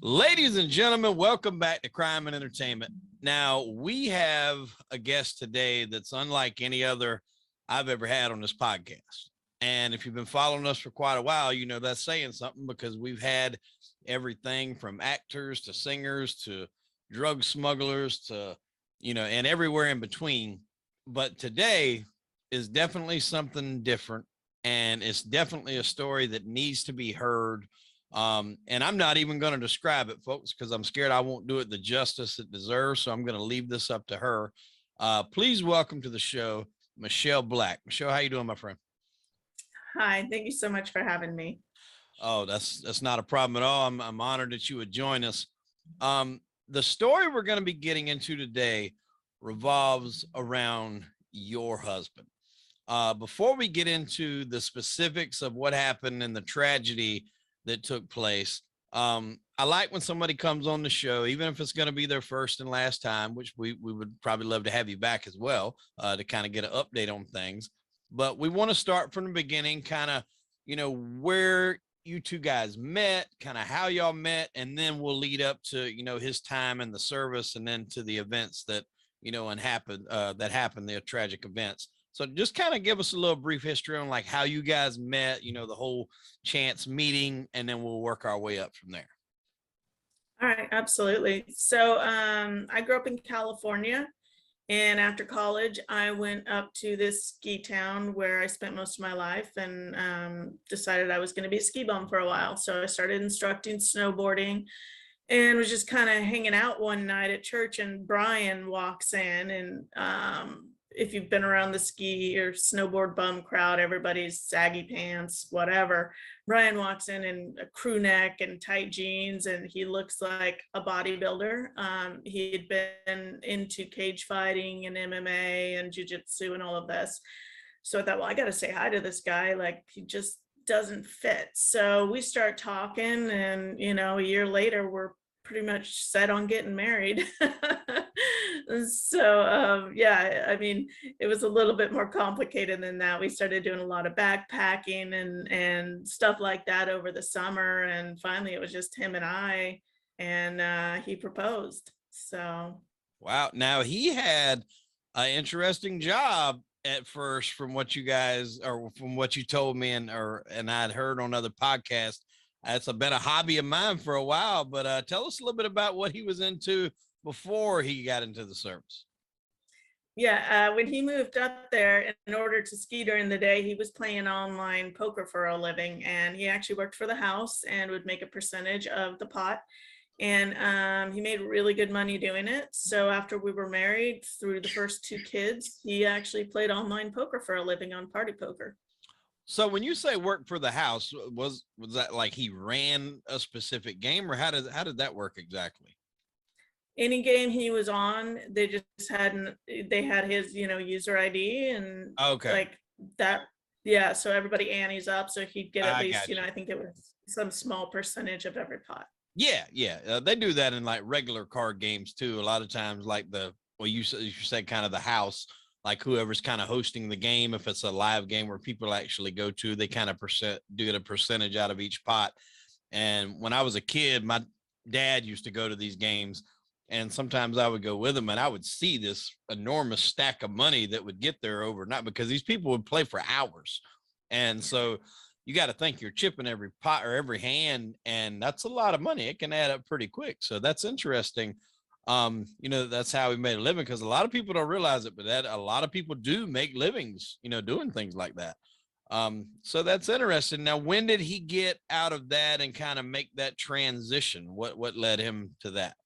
Ladies and gentlemen, welcome back to Crime and Entertainment. Now, we have a guest today that's unlike any other I've ever had on this podcast. And if you've been following us for quite a while, you know that's saying something because we've had everything from actors to singers to drug smugglers to, and everywhere in between. But today is definitely something different. And it's definitely a story that needs to be heard, and I'm not even going to describe it, folks, because I'm scared I won't do it the justice it deserves. So I'm going to leave this up to her. Please welcome to the show, Michelle Black. Michelle, how you doing, my friend? Hi, thank you so much for having me. Oh, that's not a problem at all. I'm honored that you would join us. The story we're going to be getting into today revolves around your husband. Before we get into the specifics of what happened and the tragedy that took place, I like when somebody comes on the show, even if it's going to be their first and last time, which we would probably love to have you back as well, to kind of get an update on things. But we want to start from the beginning, kind of, where you two guys met, kind of how y'all met, and then we'll lead up to, his time in the service and then to the events that, and happened, the tragic events. So just kind of give us a little brief history on like how you guys met, the whole chance meeting, and then we'll work our way up from there. All right, absolutely. So I grew up in California, and after college, I went up to this ski town where I spent most of my life and decided I was going to be a ski bum for a while. So I started instructing snowboarding and was just kind of hanging out one night at church, and Bryan walks in, and if you've been around the ski or snowboard bum crowd, everybody's saggy pants, whatever. Bryan walks in a crew neck and tight jeans, and he looks like a bodybuilder. He had been into cage fighting and MMA and jiu-jitsu and all of this. So I thought, well, I got to say hi to this guy. Like, he just doesn't fit. So we start talking, and a year later we're pretty much set on getting married. So yeah, I mean, it was a little bit more complicated than that. We started doing a lot of backpacking and stuff like that over the summer, and finally it was just him and I, and he proposed. So wow. Now he had an interesting job at first, from what you guys, or from what you told me, and I'd heard on other podcasts. That's been a hobby of mine for a while, but tell us a little bit about what he was into before he got into the service. Yeah, when he moved up there, in order to ski during the day, he was playing online poker for a living, and he actually worked for the house and would make a percentage of the pot. And he made really good money doing it. So after we were married, through the first two kids, he actually played online poker for a living on Party Poker. So when you say work for the house, was that like he ran a specific game, or how did that work exactly? Any game he was on, they had his user ID, and Okay, like that. Yeah, so everybody antes up, so he'd get at I least got you. I think it was some small percentage of every pot. Yeah. They do that in like regular card games too. A lot of times, like you said kind of the house, like whoever's kind of hosting the game, if it's a live game where people actually go to, they kind of do get a percentage out of each pot. And when I was a kid, my dad used to go to these games, and sometimes I would go with him, and I would see this enormous stack of money that would get there overnight, because these people would play for hours. And so you got to think you're chipping every pot or every hand, and that's a lot of money. It can add up pretty quick. So that's interesting. That's how we made a living, because a lot of people don't realize it, but that a lot of people do make livings, doing things like that. So that's interesting. Now, when did he get out of that and kind of make that transition? What led him to that?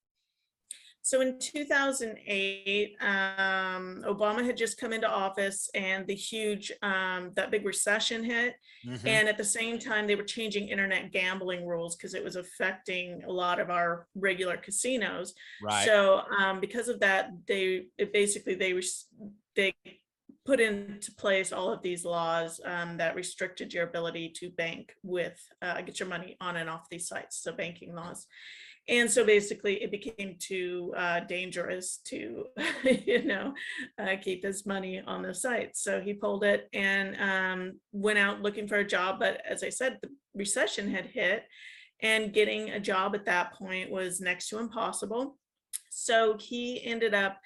So in 2008, Obama had just come into office, and the huge, that big recession hit. Mm-hmm. And at the same time, they were changing internet gambling rules because it was affecting a lot of our regular casinos. Right. So because of that, they put into place all of these laws that restricted your ability to bank with, get your money on and off these sites, so banking laws. And so basically it became too dangerous to, keep his money on the site. So he pulled it and went out looking for a job. But as I said, the recession had hit, and getting a job at that point was next to impossible. So he ended up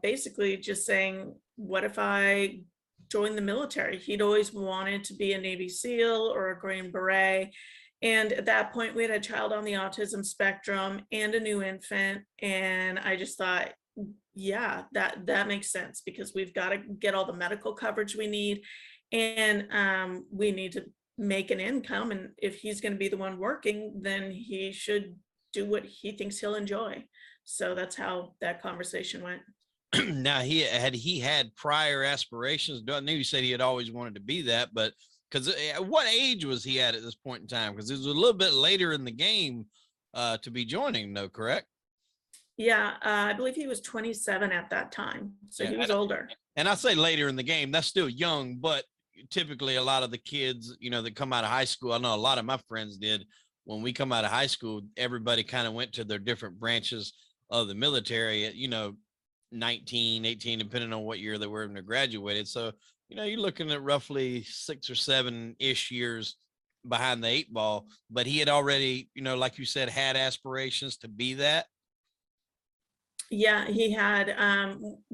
basically just saying, what if I join the military? He'd always wanted to be a Navy SEAL or a Green Beret. And at that point, we had a child on the autism spectrum and a new infant. And I just thought, yeah, that makes sense, because we've got to get all the medical coverage we need. And we need to make an income. And if he's going to be the one working, then he should do what he thinks he'll enjoy. So that's how that conversation went. Now, he had prior aspirations. I knew you said he had always wanted to be that, but because what age was he at this point in time? Because it was a little bit later in the game to be joining, though, correct? Yeah, I believe he was 27 at that time, so Yeah, he was older. and I say later in the game, that's still young, but typically a lot of the kids, that come out of high school, I know a lot of my friends did. When we come out of high school, everybody kind of went to their different branches of the military at, 19, 18, depending on what year they were when they graduated. So, you're looking at roughly 6 or 7-ish years behind the 8 ball, but he had already, like you said, had aspirations to be that. Yeah, he had,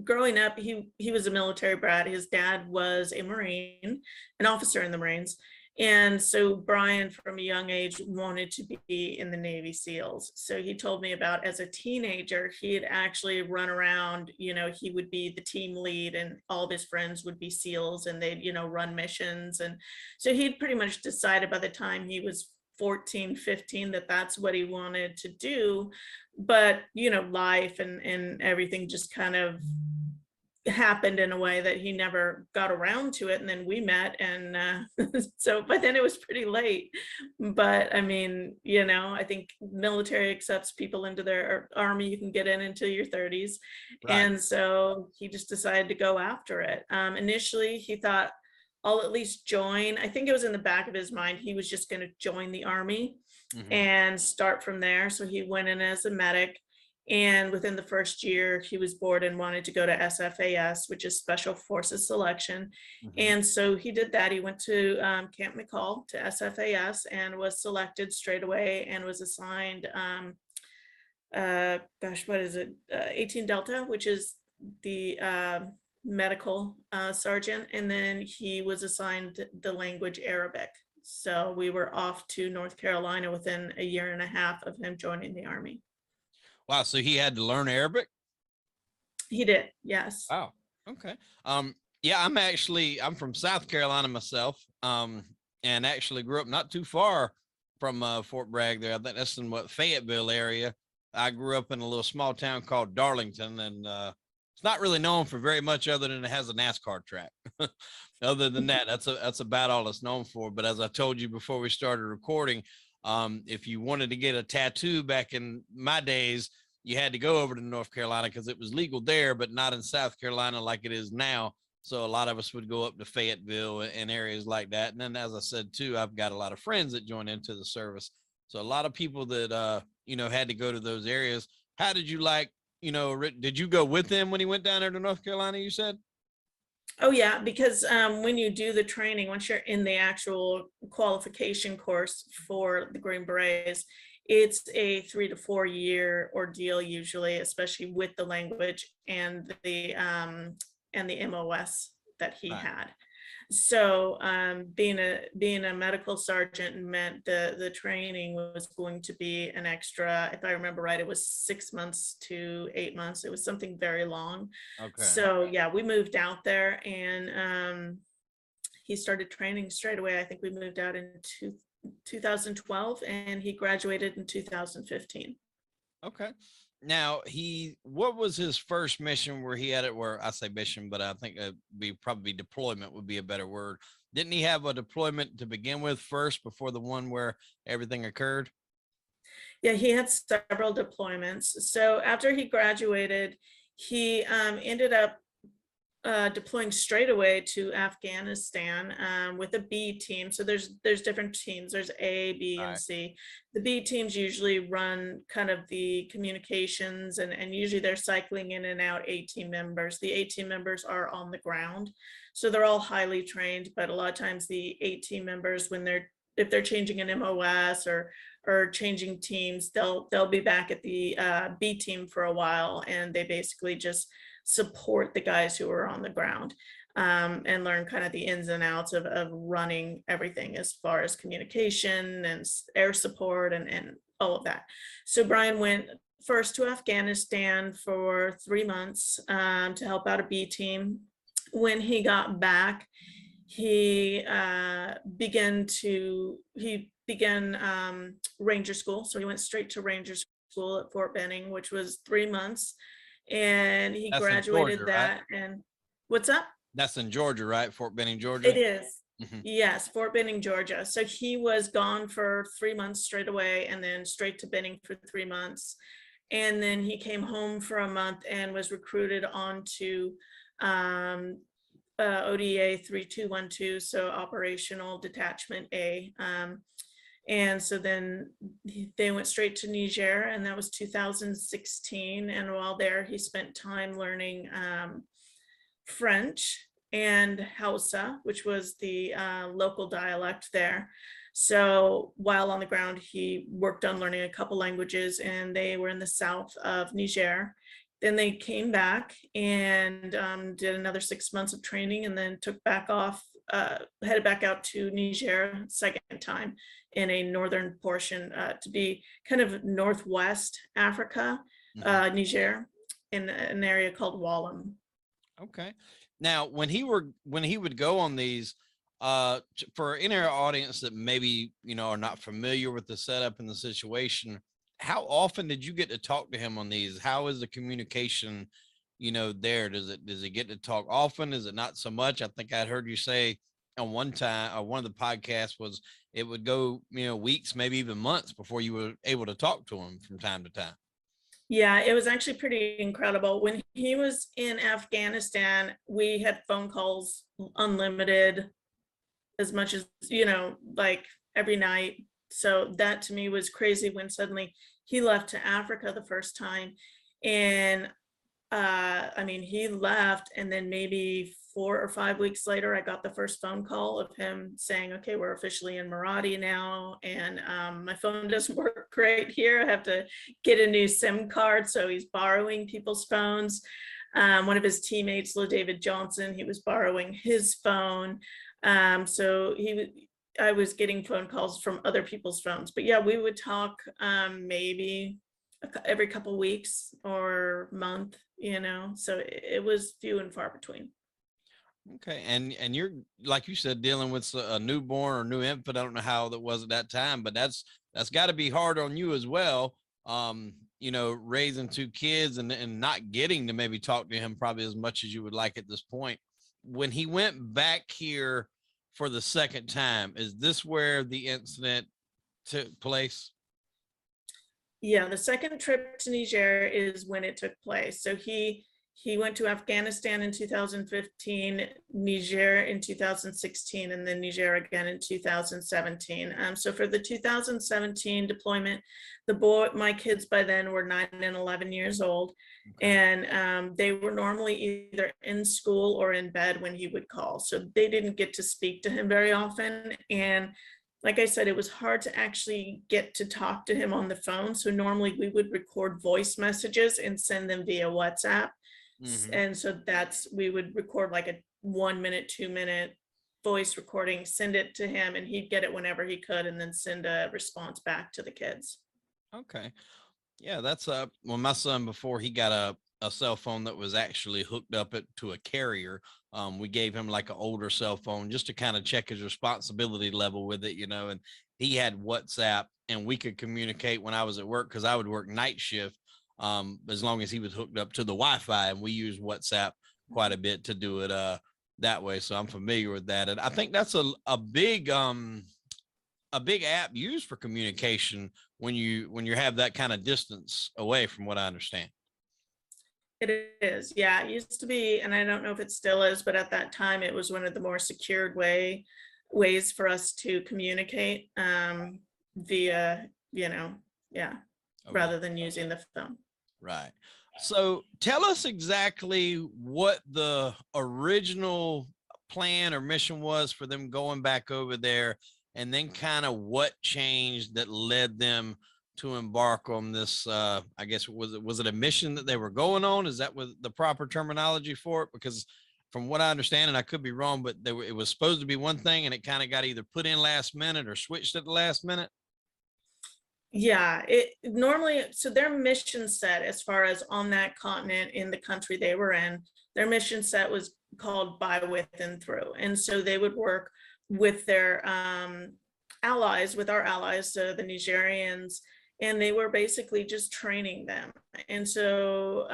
growing up, he was a military brat. His dad was a Marine, an officer in the Marines. And so Bryan, from a young age, wanted to be in the Navy SEALs. So he told me about, as a teenager, he had actually run around, he would be the team lead and all of his friends would be SEALs, and they'd, run missions. And so he'd pretty much decided by the time he was 14, 15, that that's what he wanted to do. But, life and everything just kind of happened in a way that he never got around to it. And then we met, and so, but then it was pretty late. But I mean, I think military accepts people into their army. You can get in until your 30s. Right. And so he just decided to go after it. Initially, he thought, I'll at least join. I think it was in the back of his mind, he was just going to join the army and start from there. So he went in as a medic. And within the first year, he was bored and wanted to go to SFAS, which is Special Forces Selection. And so he did that. He went to Camp McCall to SFAS and was selected straight away and was assigned, what is it? 18 Delta, which is the medical sergeant. And then he was assigned the language Arabic. So we were off to North Carolina within a year and a half of him joining the army. Wow. So he had to learn Arabic? He did. Yes. Wow. Okay. Yeah, I'm from South Carolina myself. And actually grew up not too far from Fort Bragg there. I think that's in Fayetteville area. I grew up in a little small town called Darlington, and it's not really known for very much other than it has a NASCAR track. Other than that, that's about all it's known for. But as I told you before we started recording, if you wanted to get a tattoo back in my days, you had to go over to North Carolina because it was legal there, but not in South Carolina like it is now. So a lot of us would go up to Fayetteville and areas like that. And then, as I said, too, I've got a lot of friends that joined into the service. So a lot of people that, had to go to those areas. How did you did you go with him when he went down there to North Carolina, you said? Oh, yeah, because when you do the training, once you're in the actual qualification course for the Green Berets, it's a 3 to 4 year ordeal usually, especially with the language and the MOS that he had. So being a medical sergeant meant the training was going to be an extra, if I remember right, it was 6 months to 8 months. It was something very long. Okay. So yeah, we moved out there, and he started training straight away. I think we moved out in 2012, and he graduated in 2015. Okay. Now, what was his first mission where he had it, where I say mission, but I think probably deployment would be a better word. Didn't he have a deployment to begin with first before the one where everything occurred? Yeah, he had several deployments. So after he graduated, he ended up deploying straight away to Afghanistan with a B team. So there's different teams. There's A, B, and C. The B teams usually run kind of the communications, and usually they're cycling in and out A team members. The A team members are on the ground. So they're all highly trained, but a lot of times the A team members, if they're changing an MOS or or changing teams, they'll be back at the B team for a while, and they basically just support the guys who are on the ground, and learn kind of the ins and outs of running everything as far as communication and air support and all of that. So Bryan went first to Afghanistan for 3 months to help out a B team. When he got back, he began Ranger School. So he went straight to Ranger School at Fort Benning, which was 3 months, and he That's in graduated Georgia, that. right? And what's up? That's in Georgia, right? Fort Benning, Georgia. It is. Mhm. Yes, Fort Benning, Georgia. So he was gone for 3 months straight away, and then straight to Benning for 3 months. And then he came home for a month and was recruited onto ODA 3212, so Operational Detachment A. And so then they went straight to Niger, and that was 2016. And while there, he spent time learning French and Hausa, which was the local dialect there. So while on the ground, he worked on learning a couple languages, and they were in the south of Niger. Then they came back and did another 6 months of training, and then took back off, headed back out to Niger second time in a northern portion to be kind of northwest Africa, Niger, in an area called Wallam. Okay. Now, when he would go on these, for any audience that maybe, are not familiar with the setup and the situation, how often did you get to talk to him on these? How is the communication, there? Does it get to talk often? Is it not so much? I think I'd heard you say on one time, or one of the podcasts, was it would go, weeks, maybe even months before you were able to talk to him from time to time. Yeah, it was actually pretty incredible. When he was in Afghanistan, we had phone calls unlimited, as much as, like every night. So that to me was crazy when suddenly he left to Africa the first time. And he left, and then maybe 4 or 5 weeks later, I got the first phone call of him saying, okay, we're officially in Maradi now, and my phone doesn't work great here. I have to get a new SIM card. So he's borrowing people's phones. One of his teammates, David Johnson, he was borrowing his phone. So I was getting phone calls from other people's phones. But yeah, we would talk maybe every couple weeks or month, so it was few and far between. Okay. And you're, like you said, dealing with a newborn or new infant. I don't know how that was at that time, but that's got to be hard on you as well. Raising 2 kids and not getting to maybe talk to him probably as much as you would like at this point. When he went back here for the second time, is this where the incident took place? Yeah, the second trip to Niger is when it took place. So he went to Afghanistan in 2015, Niger in 2016, and then Niger again in 2017. So for the 2017 deployment, my kids by then were 9 and 11 years old. Okay. And they were normally either in school or in bed when he would call. So they didn't get to speak to him very often. And like I said, it was hard to actually get to talk to him on the phone. So normally we would record voice messages and send them via WhatsApp. Mm-hmm. And so we would record like a 1 minute, 2 minute voice recording, send it to him, and he'd get it whenever he could, and then send a response back to the kids. Okay. Yeah, that's well, my son, before he got a cell phone that was actually hooked up to a carrier, we gave him like an older cell phone just to kind of check his responsibility level with it, and he had WhatsApp, and we could communicate when I was at work, because I would work night shift, as long as he was hooked up to the Wi-Fi, and we use WhatsApp quite a bit to do it that way. So I'm familiar with that. And I think that's a big app used for communication when you have that kind of distance away, from what I understand. It is. Yeah, it used to be, and I don't know if it still is, but at that time it was one of the more secured ways for us to communicate via, rather than using the phone. Right. So tell us exactly what the original plan or mission was for them going back over there, and then kind of what changed that led them to embark on this, I guess, was it a mission that they were going on? Is that what the proper terminology for it? Because from what I understand, and I could be wrong, but it was supposed to be one thing and it kind of got either put in last minute or switched at the last minute. Yeah, it normally, so their mission set, as far as on that continent in the country they were in, their mission set was called by, with, and through. And so they would work with their allies, with our allies, so the Nigerians, and they were basically just training them. And so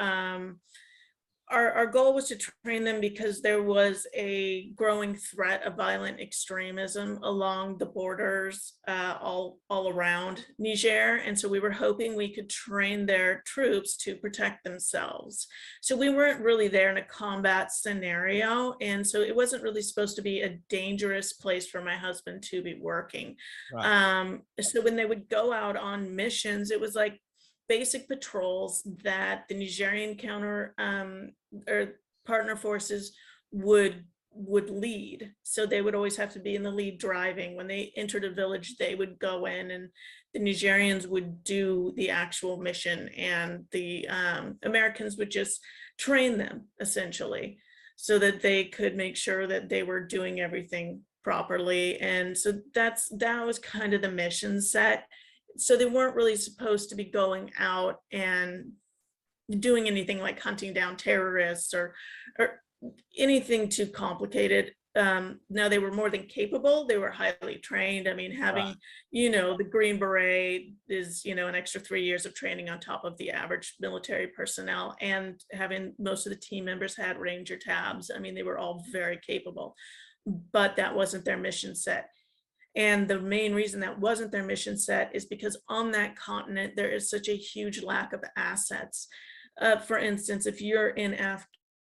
our goal was to train them because there was a growing threat of violent extremism along the borders, all around Niger. And so we were hoping we could train their troops to protect themselves. So we weren't really there in a combat scenario. And so it wasn't really supposed to be a dangerous place for my husband to be working. Right. So when they would go out on missions, it was like basic patrols that the Nigerian counter or partner forces would lead. So they would always have to be in the lead driving. When they entered a village, they would go in and the Nigerians would do the actual mission, and the Americans would just train them essentially so that they could make sure that they were doing everything properly. And so that was kind of the mission set. So they weren't really supposed to be going out and doing anything like hunting down terrorists or anything too complicated. Now they were more than capable. They were highly trained. I mean, having, Right. The Green Beret is, an extra 3 years of training on top of the average military personnel, and having most of the team members had Ranger tabs. I mean, they were all very capable, but that wasn't their mission set. And the main reason that wasn't their mission set is because on that continent, there is such a huge lack of assets. For instance, if you're in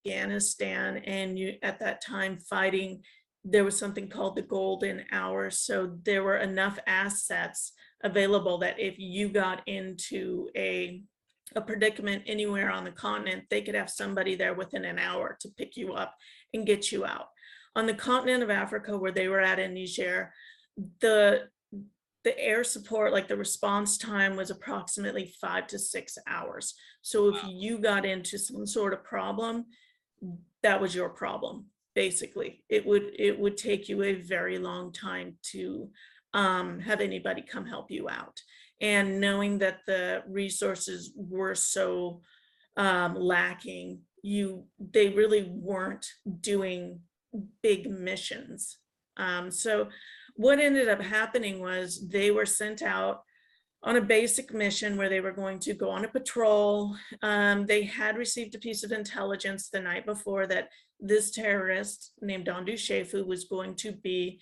Afghanistan and you at that time fighting, there was something called the golden hour. So there were enough assets available that if you got into a predicament anywhere on the continent, they could have somebody there within an hour to pick you up and get you out. On the continent of Africa, where they were at in Niger, the air support, like the response time, was approximately 5 to 6 hours. So if you got into some sort of problem, that was your problem. Basically, it would take you a very long time to have anybody come help you out. And knowing that the resources were so lacking, they really weren't doing big missions. So what ended up happening was they were sent out on a basic mission where they were going to go on a patrol. They had received a piece of intelligence the night before that this terrorist named Dondu Shefu was going to be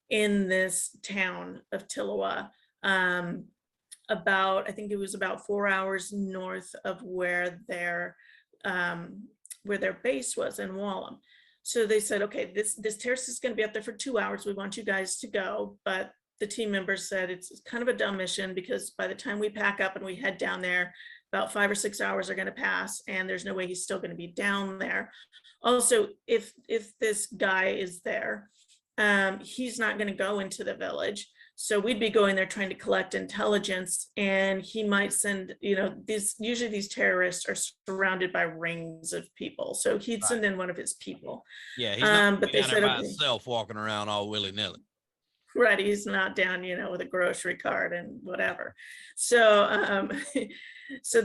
in this town of Tilawa, I think it was about 4 hours north of where their base was in Wallam. So they said, okay, this terrorist is going to be up there for 2 hours. We want you guys to go. But the team members said it's kind of a dumb mission, because by the time we pack up and we head down there, about 5 or 6 hours are going to pass, and there's no way he's still going to be down there. Also, if this guy is there, he's not going to go into the village. So we'd be going there trying to collect intelligence, and he might send, usually these terrorists are surrounded by rings of people. So he'd send in one of his people. Yeah, he's not but they down said, there by okay, himself walking around all willy-nilly. right, he's not down, with a grocery cart and whatever. So so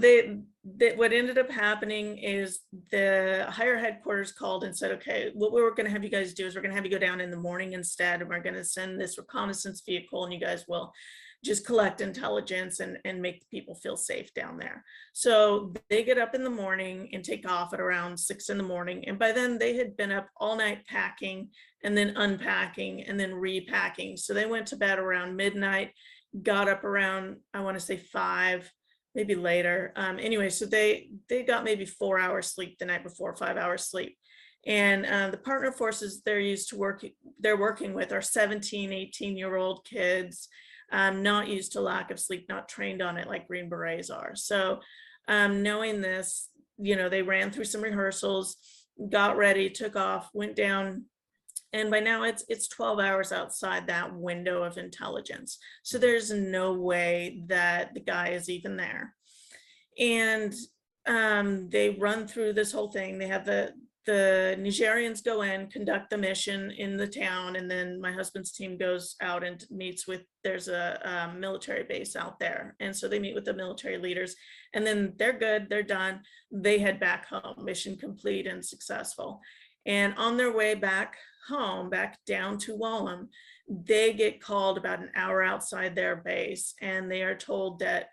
what ended up happening is the higher headquarters called and said, okay, what we're going to have you guys do is we're going to have you go down in the morning instead, and we're going to send this reconnaissance vehicle, and you guys will just collect intelligence and make the people feel safe down there. So they get up in the morning and take off at around 6 in the morning. And by then they had been up all night packing and then unpacking and then repacking. So they went to bed around midnight, got up around, I want to say 5, maybe later. Anyway, so they got maybe 4 hours sleep the night before, 5 hours sleep. And the partner forces they're working with are 17, 18-year-old kids, not used to lack of sleep, not trained on it like Green Berets are. So knowing this, they ran through some rehearsals, got ready, took off, went down And by now it's 12 hours outside that window of intelligence. So there's no way that the guy is even there. And they run through this whole thing. They have the Nigerians go in, conduct the mission in the town, and then my husband's team goes out and meets with, there's a military base out there. And so they meet with the military leaders, and then they're good, they're done. They head back home, mission complete and successful. And on their way back home, back down to Wallam, they get called about an hour outside their base, and they are told that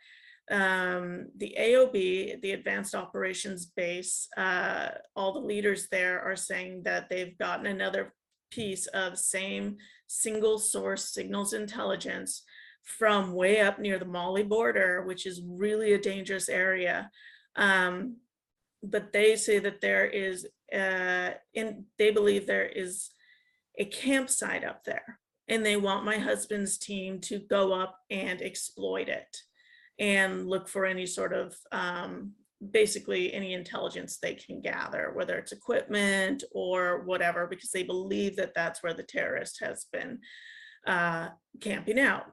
the AOB, the Advanced Operations Base, all the leaders there are saying that they've gotten another piece of same single source signals intelligence from way up near the Mali border, which is really a dangerous area. But they say that there is, they believe there is a campsite up there, and they want my husband's team to go up and exploit it and look for any sort of, basically any intelligence they can gather, whether it's equipment or whatever, because they believe that that's where the terrorist has been camping out.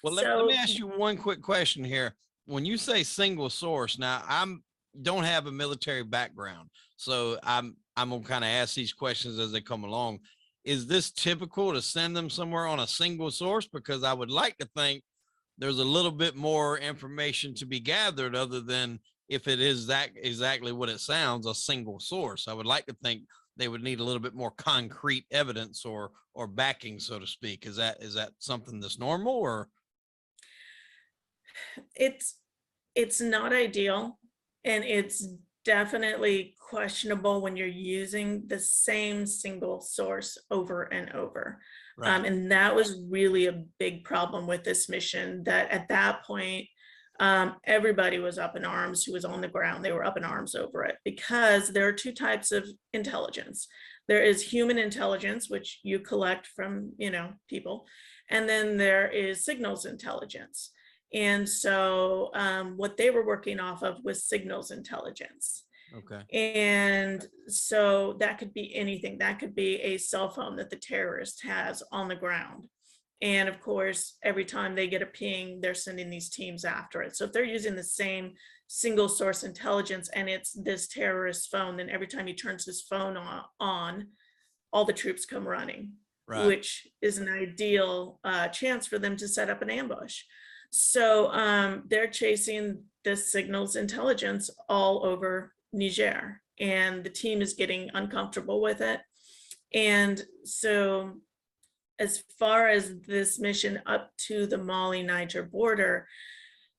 Well, let me ask you one quick question here. When you say single source, now don't have a military background, so I'm gonna kind of ask these questions as they come along. Is this typical to send them somewhere on a single source? Because I would like to think there's a little bit more information to be gathered other than if it is that exactly what it sounds, a single source. I would like to think they would need a little bit more concrete evidence or backing, so to speak. Is that something that's normal, or? It's not ideal, and it's definitely questionable when you're using the same single source over and over. Right. And that was really a big problem with this mission, that at that point, everybody was up in arms who was on the ground. They were up in arms over it, because there are two types of intelligence. There is human intelligence, which you collect from, people. And then there is signals intelligence. And so what they were working off of was signals intelligence. Okay. And so that could be anything. That could be a cell phone that the terrorist has on the ground. And of course, every time they get a ping, they're sending these teams after it. So if they're using the same single source intelligence and it's this terrorist phone, then every time he turns his phone on, all the troops come running, Right. which is an ideal chance for them to set up an ambush. So they're chasing this signals intelligence all over Niger, and the team is getting uncomfortable with it. And so as far as this mission up to the Mali-Niger border,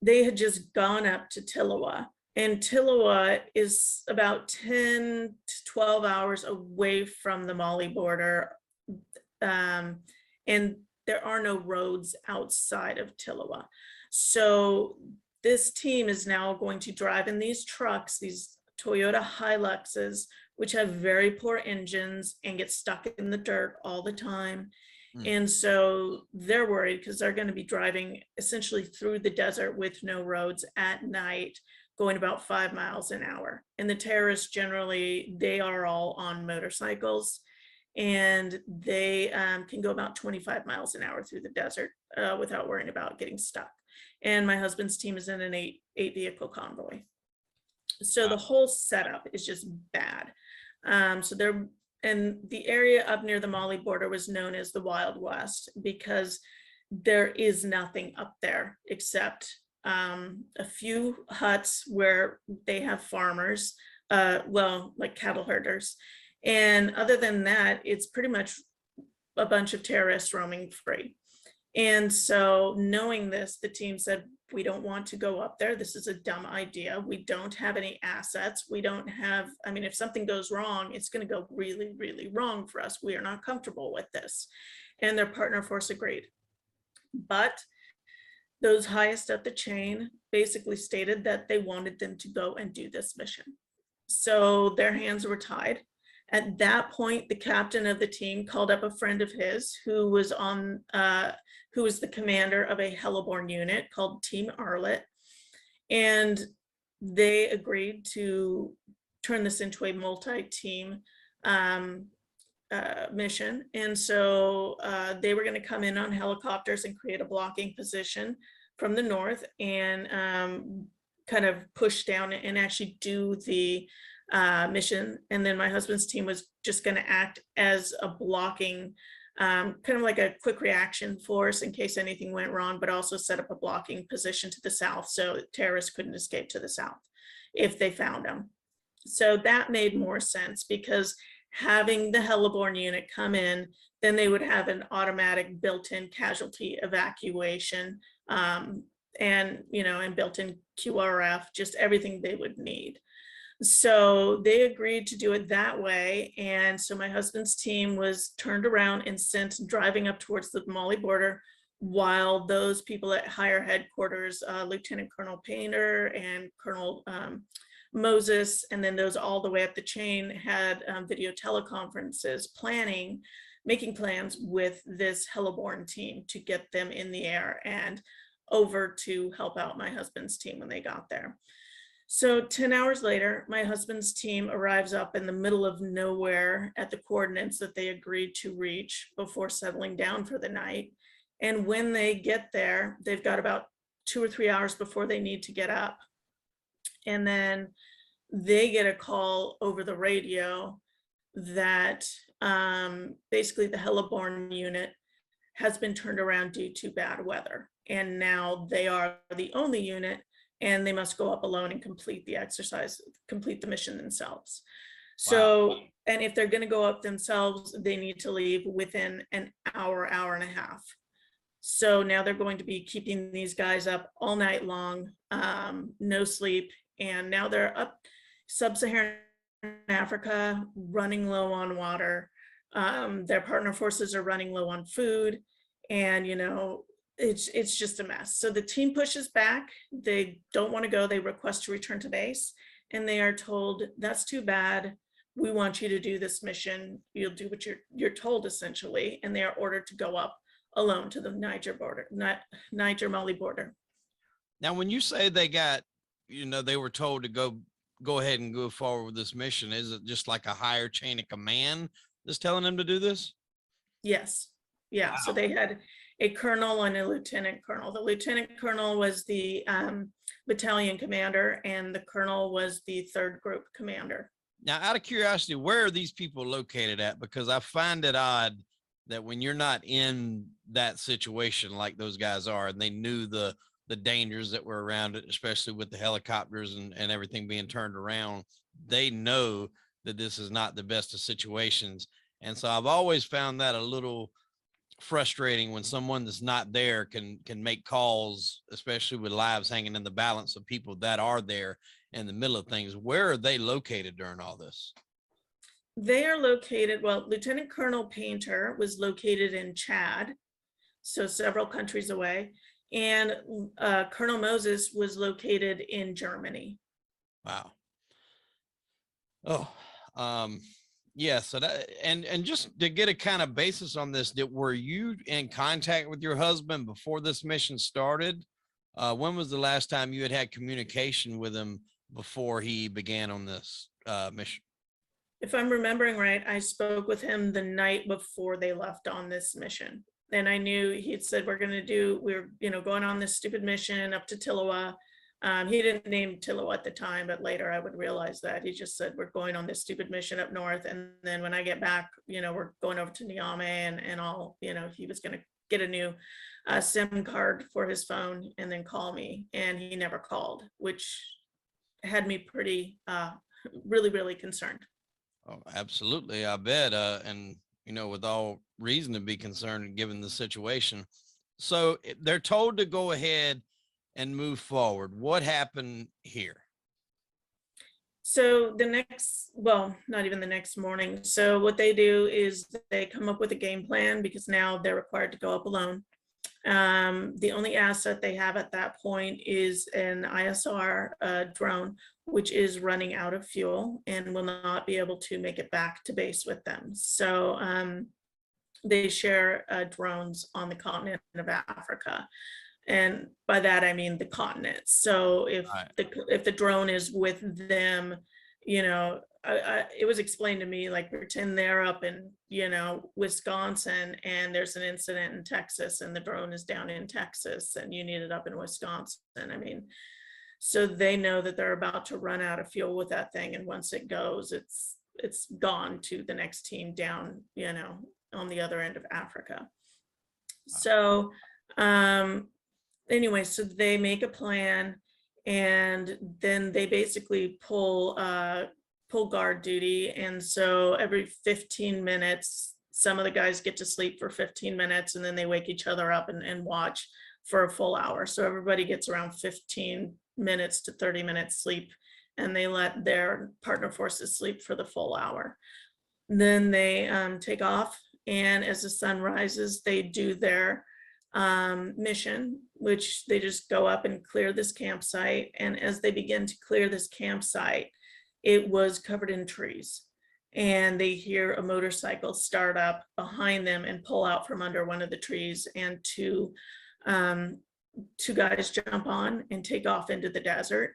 they had just gone up to Tilawa, and Tilawa is about 10 to 12 hours away from the Mali border. And there are no roads outside of Tilawa. So this team is now going to drive in these trucks, these Toyota Hiluxes, which have very poor engines and get stuck in the dirt all the time. And so they're worried because they're going to be driving essentially through the desert with no roads at night, going about 5 miles an hour. And the terrorists generally, they are all on motorcycles, and they can go about 25 miles an hour through the desert without worrying about getting stuck. And my husband's team is in an eight vehicle convoy. So the whole setup is just bad. So they're, and the area up near the Mali border was known as the Wild West because there is nothing up there except a few huts where they have farmers, well, like cattle herders. And other than that, it's pretty much a bunch of terrorists roaming free. And so knowing this, the team said, we don't want to go up there. This is a dumb idea. We don't have any assets. We don't have, I mean, if something goes wrong, it's going to go really, really wrong for us. We are not comfortable with this. And their partner force agreed. But those highest up the chain basically stated that they wanted them to go and do this mission. So their hands were tied. At that point, the captain of the team called up a friend of his who was on, who was the commander of a heliborne unit called Team Arlet, and they agreed to turn this into a multi-team mission. And so they were going to come in on helicopters and create a blocking position from the north and kind of push down and actually do the mission. And then my husband's team was just going to act as a blocking, kind of like a quick reaction force in case anything went wrong, but also set up a blocking position to the south so terrorists couldn't escape to the south if they found them. So that made more sense, because having the heliborne unit come in, then they would have an automatic built-in casualty evacuation, and built-in QRF, just everything they would need. So they agreed to do it that way. And so my husband's team was turned around and sent driving up towards the Mali border, while those people at higher headquarters, Lieutenant Colonel Painter and Colonel Moses, and then those all the way up the chain, had video teleconferences making plans with this heliborne team to get them in the air and over to help out my husband's team when they got there. So 10 hours later, my husband's team arrives up in the middle of nowhere at the coordinates that they agreed to reach before settling down for the night. And when they get there, they've got about 2 or 3 hours before they need to get up. And then they get a call over the radio that basically the heliborne unit has been turned around due to bad weather. And now they are the only unit, and they must go up alone and complete the exercise, complete the mission themselves. So, wow. And if they're going to go up themselves, they need to leave within an hour, hour and a half. So now they're going to be keeping these guys up all night long, no sleep. And now they're up sub-Saharan Africa, running low on water. Their partner forces are running low on food. And, it's just a mess. So the team pushes back. They don't want to go. They request to return to base, and they are told, that's too bad. We want you to do this mission. You'll do what you're told, essentially. And they are ordered to go up alone to the Niger-Mali border. Now, when you say they got, they were told to go ahead and go forward with this mission, is it just like a higher chain of command that's telling them to do this? Yes. Yeah. Wow. So they had a colonel and a lieutenant colonel. The lieutenant colonel was the battalion commander, and the colonel was the third group commander. Now, out of curiosity, where are these people located at? Because I find it odd that when you're not in that situation like those guys are, and they knew the dangers that were around it, especially with the helicopters and everything being turned around, they know that this is not the best of situations. And so I've always found that a little frustrating when someone that's not there can make calls, especially with lives hanging in the balance of people that are there in the middle of things. Where are they located during all this? They are located, Lieutenant Colonel Painter was located in Chad, so several countries away, and Colonel Moses was located in Germany. Wow. Oh, yeah. So that, and just to get a kind of basis on this, were you in contact with your husband before this mission started? When was the last time you had communication with him before he began on this mission? If I'm remembering right, I spoke with him the night before they left on this mission. And I knew he'd said, we're going on this stupid mission up to Tilawa. He didn't name Tilawa at the time, but later I would realize that. He just said, we're going on this stupid mission up north. And then when I get back, we're going over to Niamey and all, he was going to get a new SIM card for his phone and then call me. And he never called, which had me pretty, really, really concerned. Oh, absolutely. I bet. And, with all reason to be concerned given the situation. So they're told to go ahead and move forward. What happened here? So not even the next morning. So what they do is they come up with a game plan, because now they're required to go up alone. The only asset they have at that point is an ISR drone, which is running out of fuel and will not be able to make it back to base with them. So they share drones on the continent of Africa. And by that, I mean the continent. So if the drone is with them, it was explained to me, like, pretend they're up in, Wisconsin, and there's an incident in Texas, and the drone is down in Texas, and you need it up in Wisconsin. I mean, so they know that they're about to run out of fuel with that thing, and once it goes, it's gone to the next team down, on the other end of Africa. So anyway, so they make a plan, and then they basically pull guard duty. And so every 15 minutes, some of the guys get to sleep for 15 minutes, and then they wake each other up and watch for a full hour. So everybody gets around 15 minutes to 30 minutes sleep, and they let their partner forces sleep for the full hour. Then they take off, and as the sun rises, they do their mission, which they just go up and clear this campsite. And as they begin to clear this campsite, it was covered in trees, and they hear a motorcycle start up behind them and pull out from under one of the trees, and two guys jump on and take off into the desert.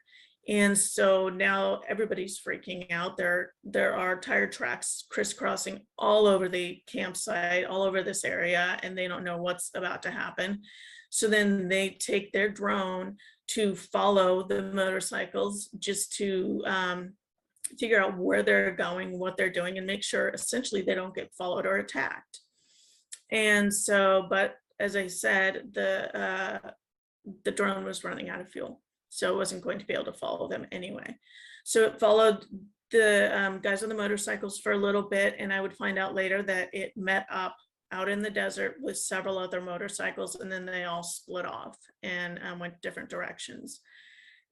And so now everybody's freaking out. There are tire tracks crisscrossing all over the campsite, all over this area, and they don't know what's about to happen. So then they take their drone to follow the motorcycles, just to figure out where they're going, what they're doing, and make sure essentially they don't get followed or attacked. And so, but as I said, the drone was running out of fuel, so it wasn't going to be able to follow them anyway. So it followed the guys on the motorcycles for a little bit, and I would find out later that it met up out in the desert with several other motorcycles, and then they all split off and went different directions.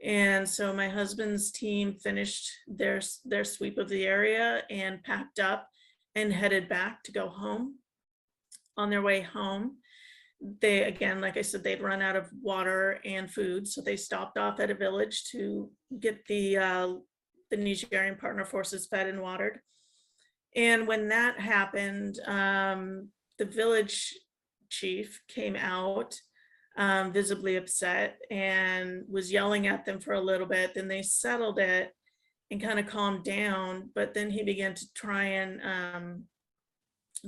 And so my husband's team finished their sweep of the area and packed up and headed back to go home. On their way home, they, again, like I said, they'd run out of water and food, so they stopped off at a village to get the Nigerian partner forces fed and watered. And when that happened, the village chief came out, visibly upset, and was yelling at them for a little bit. Then they settled it and kind of calmed down, but then he began to try and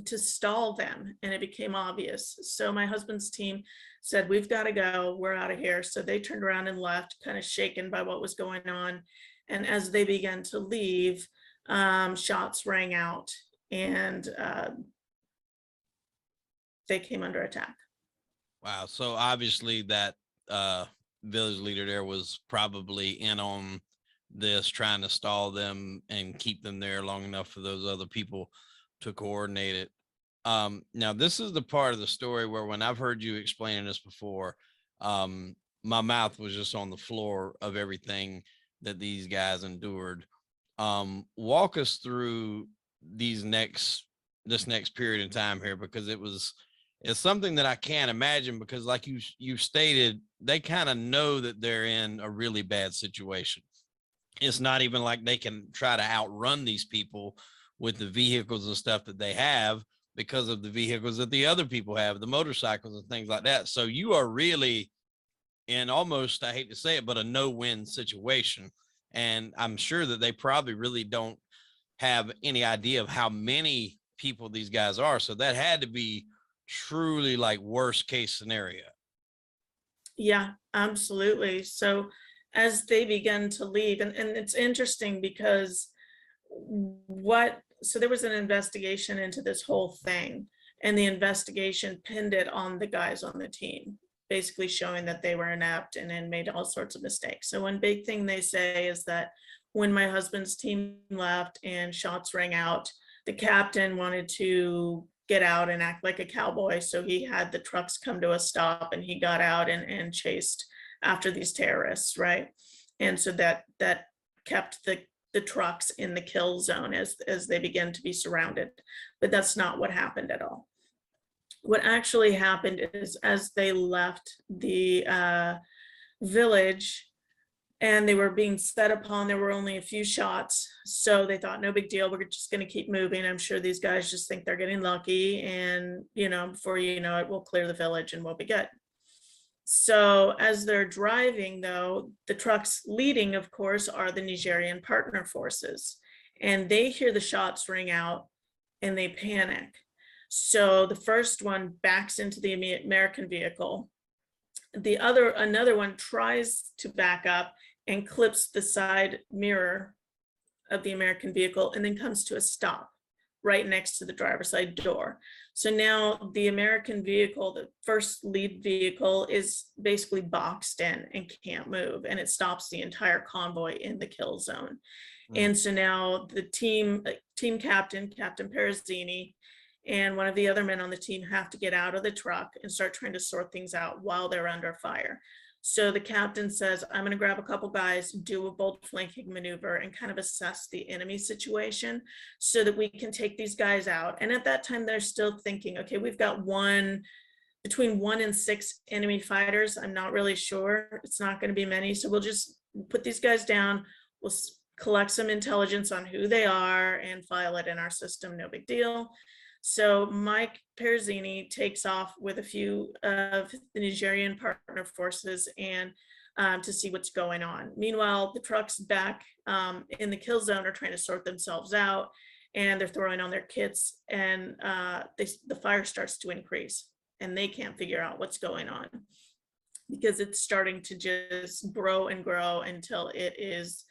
to stall them, and it became obvious. So my husband's team said, "We've got to go, we're out of here." So they turned around and left, kind of shaken by what was going on. And as they began to leave, shots rang out, and they came under attack. Wow. So obviously that village leader there was probably in on this, trying to stall them and keep them there long enough for those other people to coordinate it. Now, this is the part of the story where, when I've heard you explaining this before, my mouth was just on the floor of everything that these guys endured. Walk us through this next period in time here, because it's something that I can't imagine, because like you stated, they kind of know that they're in a really bad situation. It's not even like they can try to outrun these people with the vehicles and stuff that they have, because of the vehicles that the other people have, the motorcycles and things like that. So you are really in almost, I hate to say it, but a no-win situation. And I'm sure that they probably really don't have any idea of how many people these guys are. So that had to be truly like worst case scenario. Yeah, absolutely. So as they began to leave, and it's interesting because so there was an investigation into this whole thing, and the investigation pinned it on the guys on the team, basically showing that they were inept and made all sorts of mistakes. So one big thing they say is that when my husband's team left and shots rang out, the captain wanted to get out and act like a cowboy. So he had the trucks come to a stop, and he got out and chased after these terrorists, right? And so that kept the trucks in the kill zone as they began to be surrounded. But that's not what happened at all. What actually happened is, as they left the village and they were being set upon, there were only a few shots. So they thought, no big deal, we're just going to keep moving. I'm sure these guys just think they're getting lucky, and before you know it, we'll clear the village and we'll be good. So as they're driving, though, the trucks leading, of course, are the Nigerian partner forces, and they hear the shots ring out and they panic. So the first one backs into the American vehicle. Another one tries to back up and clips the side mirror of the American vehicle and then comes to a stop right next to the driver's side door. So now the American vehicle, the first lead vehicle, is basically boxed in and can't move, and it stops the entire convoy in the kill zone. And so now the team captain, Captain Perezzini, and one of the other men on the team have to get out of the truck and start trying to sort things out while they're under fire. So the captain says, I'm going to grab a couple guys, do a bold flanking maneuver, and kind of assess the enemy situation so that we can take these guys out. And at that time, they're still thinking, okay, we've got between 1 and 6 enemy fighters. I'm not really sure. It's not going to be many. So we'll just put these guys down. We'll collect some intelligence on who they are and file it in our system. No big deal. So Mike Perezzini takes off with a few of the Nigerian partner forces and to see what's going on. Meanwhile, the trucks back in the kill zone are trying to sort themselves out, and they're throwing on their kits, and the fire starts to increase, and they can't figure out what's going on because it's starting to just grow and grow until it is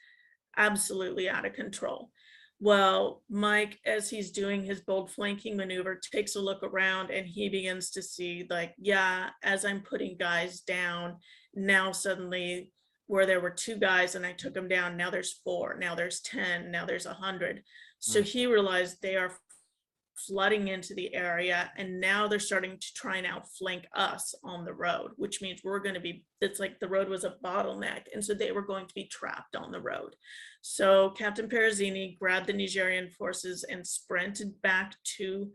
absolutely out of control. Well, Mike, as he's doing his bold flanking maneuver, takes a look around and he begins to see, like, yeah, as I'm putting guys down, now suddenly where there were 2 guys and I took them down, now there's 4, now there's 10, now there's 100. So he realized they are flooding into the area, and now they're starting to try and outflank us on the road, which means we're going to be, it's like the road was a bottleneck, and so they were going to be trapped on the road. So Captain Perezzini grabbed the Nigerian forces and sprinted back to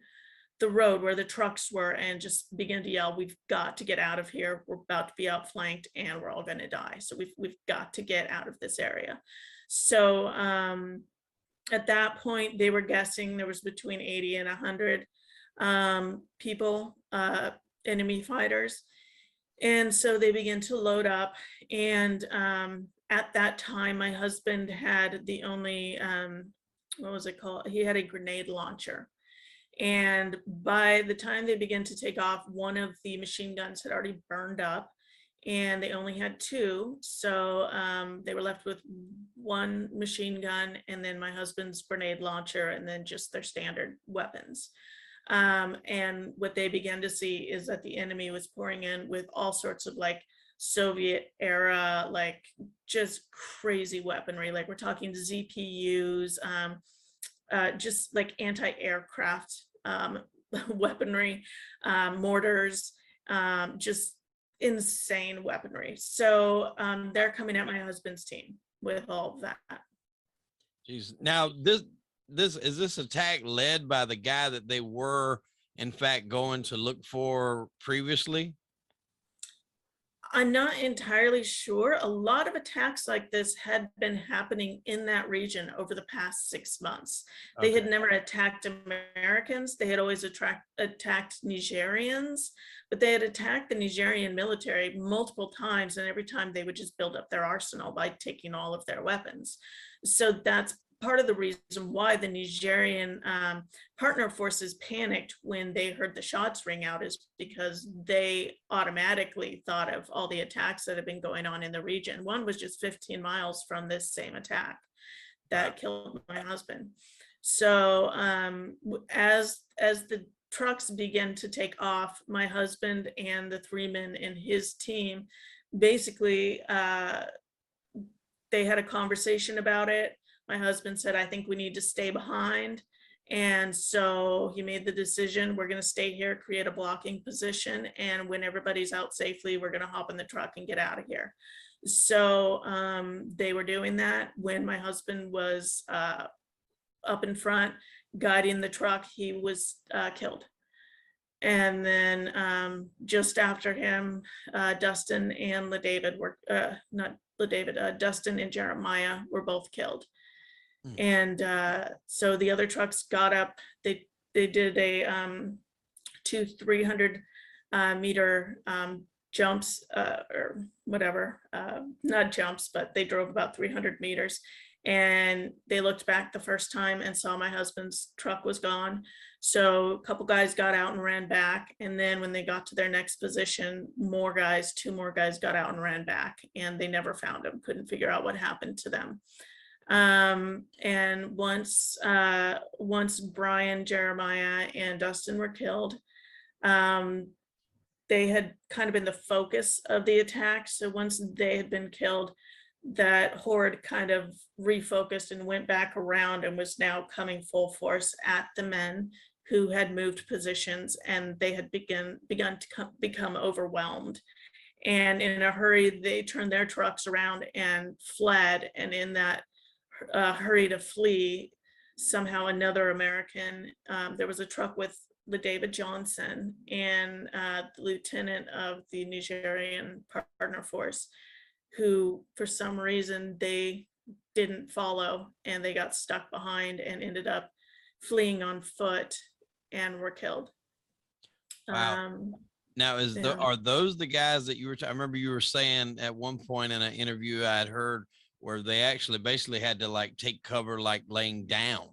the road where the trucks were and just began to yell, we've got to get out of here, we're about to be outflanked and we're all going to die, so we've got to get out of this area. So at that point, they were guessing there was between 80 and 100 people, enemy fighters. And so they began to load up. And at that time, my husband had the only, what was it called? He had a grenade launcher. And by the time they began to take off, one of the machine guns had already burned up, and they only had 2. So they were left with 1 machine gun, and then my husband's grenade launcher, and then just their standard weapons. And what they began to see is that the enemy was pouring in with all sorts of like Soviet era, like just crazy weaponry. Like we're talking ZPUs, just like anti-aircraft weaponry, mortars, just insane weaponry. So they're coming at my husband's team with all of that. Jeez. Now this attack led by the guy that they were in fact going to look for previously? I'm not entirely sure. A lot of attacks like this had been happening in that region over the past 6 months. They had never attacked Americans. They had always attacked Nigerians, but they had attacked the Nigerian military multiple times, and every time they would just build up their arsenal by taking all of their weapons. So that's part of the reason why the Nigerian partner forces panicked when they heard the shots ring out, is because they automatically thought of all the attacks that have been going on in the region. One was just 15 miles from this same attack that killed my husband. So as the trucks began to take off, my husband and the 3 men in his team, basically they had a conversation about it. My husband said, I think we need to stay behind. And so he made the decision, we're going to stay here, create a blocking position. And when everybody's out safely, we're going to hop in the truck and get out of here. So they were doing that. When my husband was up in front, guiding the truck, he was killed. And then just after him, Dustin and Dustin and Jeremiah were both killed. And so the other trucks got up, they did a 300 meter jumps, or whatever, not jumps, but they drove about 300 meters. And they looked back the first time and saw my husband's truck was gone. So a couple guys got out and ran back. And then when they got to their next position, two more guys got out and ran back, and they never found him, couldn't figure out what happened to them. And once Brian, Jeremiah, and Dustin were killed, they had kind of been the focus of the attack. So once they had been killed, that horde kind of refocused and went back around and was now coming full force at the men who had moved positions, and they had begun to become overwhelmed. And in a hurry, they turned their trucks around and fled. And in that hurry to flee, somehow another American, there was a truck with David Johnson and the lieutenant of the Nigerian partner force, who for some reason they didn't follow, and they got stuck behind and ended up fleeing on foot and were killed. Wow. Now, are those the guys that you were? I remember you were saying at one point in an interview I had heard where they actually basically had to like take cover, like laying down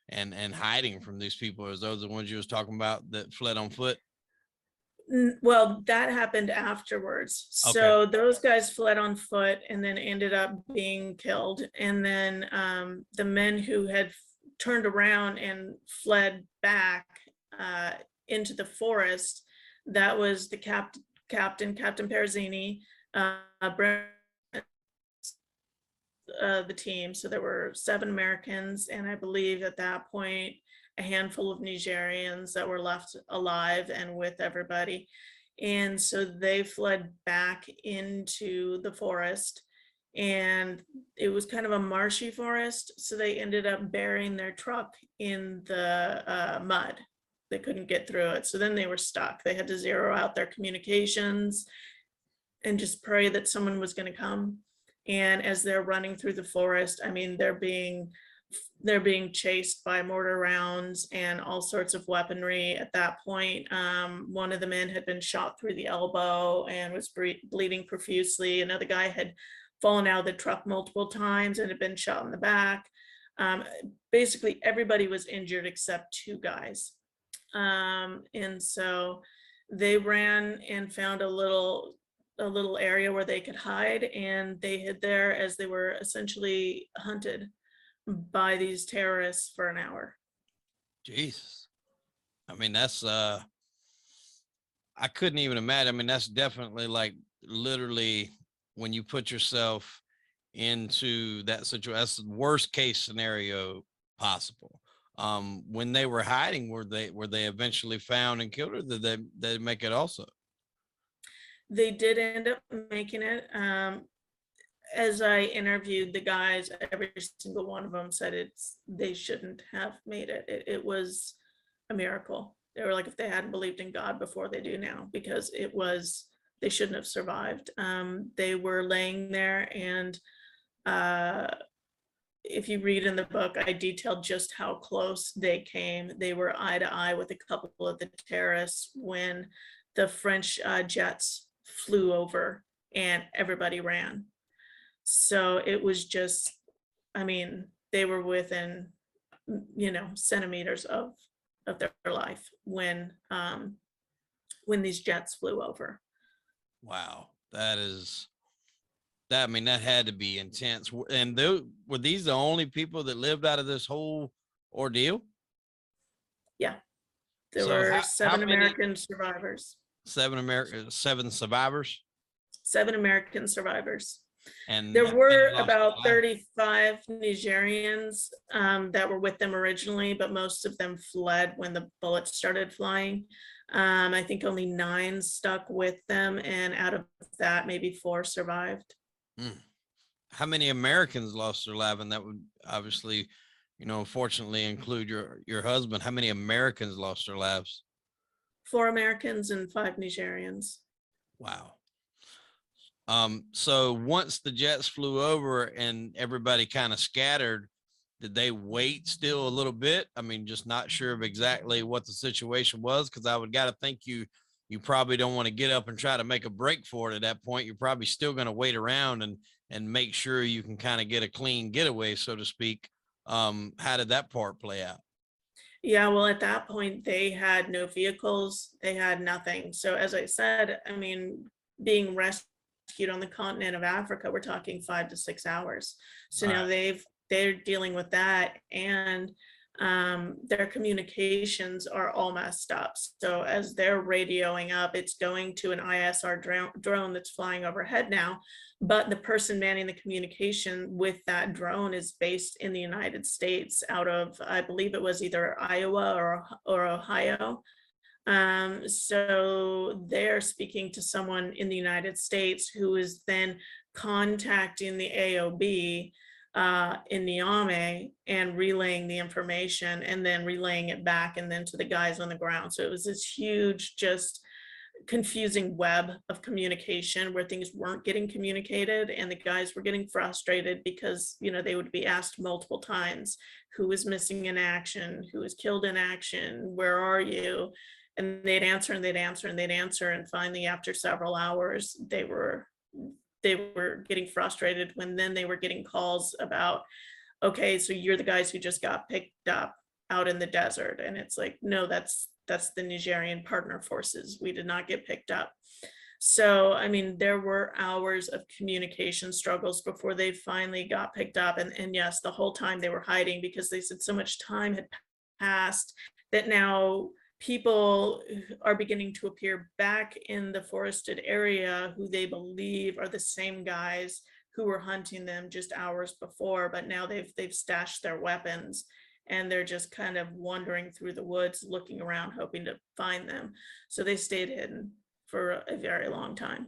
and hiding from these people. Is those the ones you was talking about that fled on foot? Well, that happened afterwards. Okay. So those guys fled on foot and then ended up being killed. And then the men who had turned around and fled back into the forest, that was the Captain Perzini, the team. So there were 7 Americans, and I believe at that point a handful of Nigerians that were left alive and with everybody. And so they fled back into the forest, and it was kind of a marshy forest. So they ended up burying their truck in the mud. They couldn't get through it. So then they were stuck. They had to zero out their communications and just pray that someone was going to come. And as they're running through the forest, I mean, they're being chased by mortar rounds and all sorts of weaponry. At that point, one of the men had been shot through the elbow and was bleeding profusely. Another guy had fallen out of the truck multiple times and had been shot in the back. Basically, everybody was injured except 2 guys. And so they ran and found a little area where they could hide, and they hid there as they were essentially hunted by these terrorists for an hour. Jesus. I mean, that's I couldn't even imagine. I mean, that's definitely like literally when you put yourself into that situation, that's the worst case scenario possible. When they were hiding, were they eventually found and killed, or did they make it also? They did end up making it. As I interviewed the guys, every single one of them said they shouldn't have made it. It was a miracle. They were like, if they hadn't believed in God before, they do now, because they shouldn't have survived. They were laying there, and if you read in the book, I detailed just how close they came. They were eye to eye with a couple of the terrorists when the French jets flew over and everybody ran. So it was just, I mean, they were within, centimeters of their life when these jets flew over. Wow, that I mean, that had to be intense. And were these the only people that lived out of this whole ordeal? Yeah, there were 7 American survivors. 7 survivors. 7 American survivors. And there were about 35 Nigerians that were with them originally, but most of them fled when the bullets started flying. I think only 9 stuck with them, and out of that, maybe 4 survived. How many Americans lost their life? And that would obviously, unfortunately include your husband. How many Americans lost their lives? 4 Americans and 5 Nigerians. Wow. So once the jets flew over and everybody kind of scattered, did they wait still a little bit? I mean, just not sure of exactly what the situation was, because I would got to think you you probably don't want to get up and try to make a break for it at that point. You're probably still going to wait around and make sure you can kind of get a clean getaway, so to speak. How did that part play out? Yeah, well, at that point, they had no vehicles, they had nothing. So as I said, I mean, being rescued on the continent of Africa, we're talking 5 to 6 hours. So now Right. they're dealing with that, and their communications are all messed up. So as they're radioing up, it's going to an ISR drone that's flying overhead now, but the person manning the communication with that drone is based in the United States out of, I believe it was either Iowa or Ohio. So they're speaking to someone in the United States who is then contacting the AOB in Niamey and relaying the information and then relaying it back and then to the guys on the ground. So it was this huge, just confusing web of communication where things weren't getting communicated, and the guys were getting frustrated because, you know, they would be asked multiple times, who was missing in action, who was killed in action, where are you? And they'd answer and they'd answer and they'd answer, and finally after several hours they were getting frustrated when then they were getting calls about, okay, so you're the guys who just got picked up out in the desert. And it's like, no, that's the Nigerian partner forces. We did not get picked up. So, I mean, there were hours of communication struggles before they finally got picked up. And yes, the whole time they were hiding because they said so much time had passed that now people are beginning to appear back in the forested area who they believe are the same guys who were hunting them just hours before, but now they've stashed their weapons and they're just kind of wandering through the woods looking around hoping to find them. So they stayed hidden for a very long time.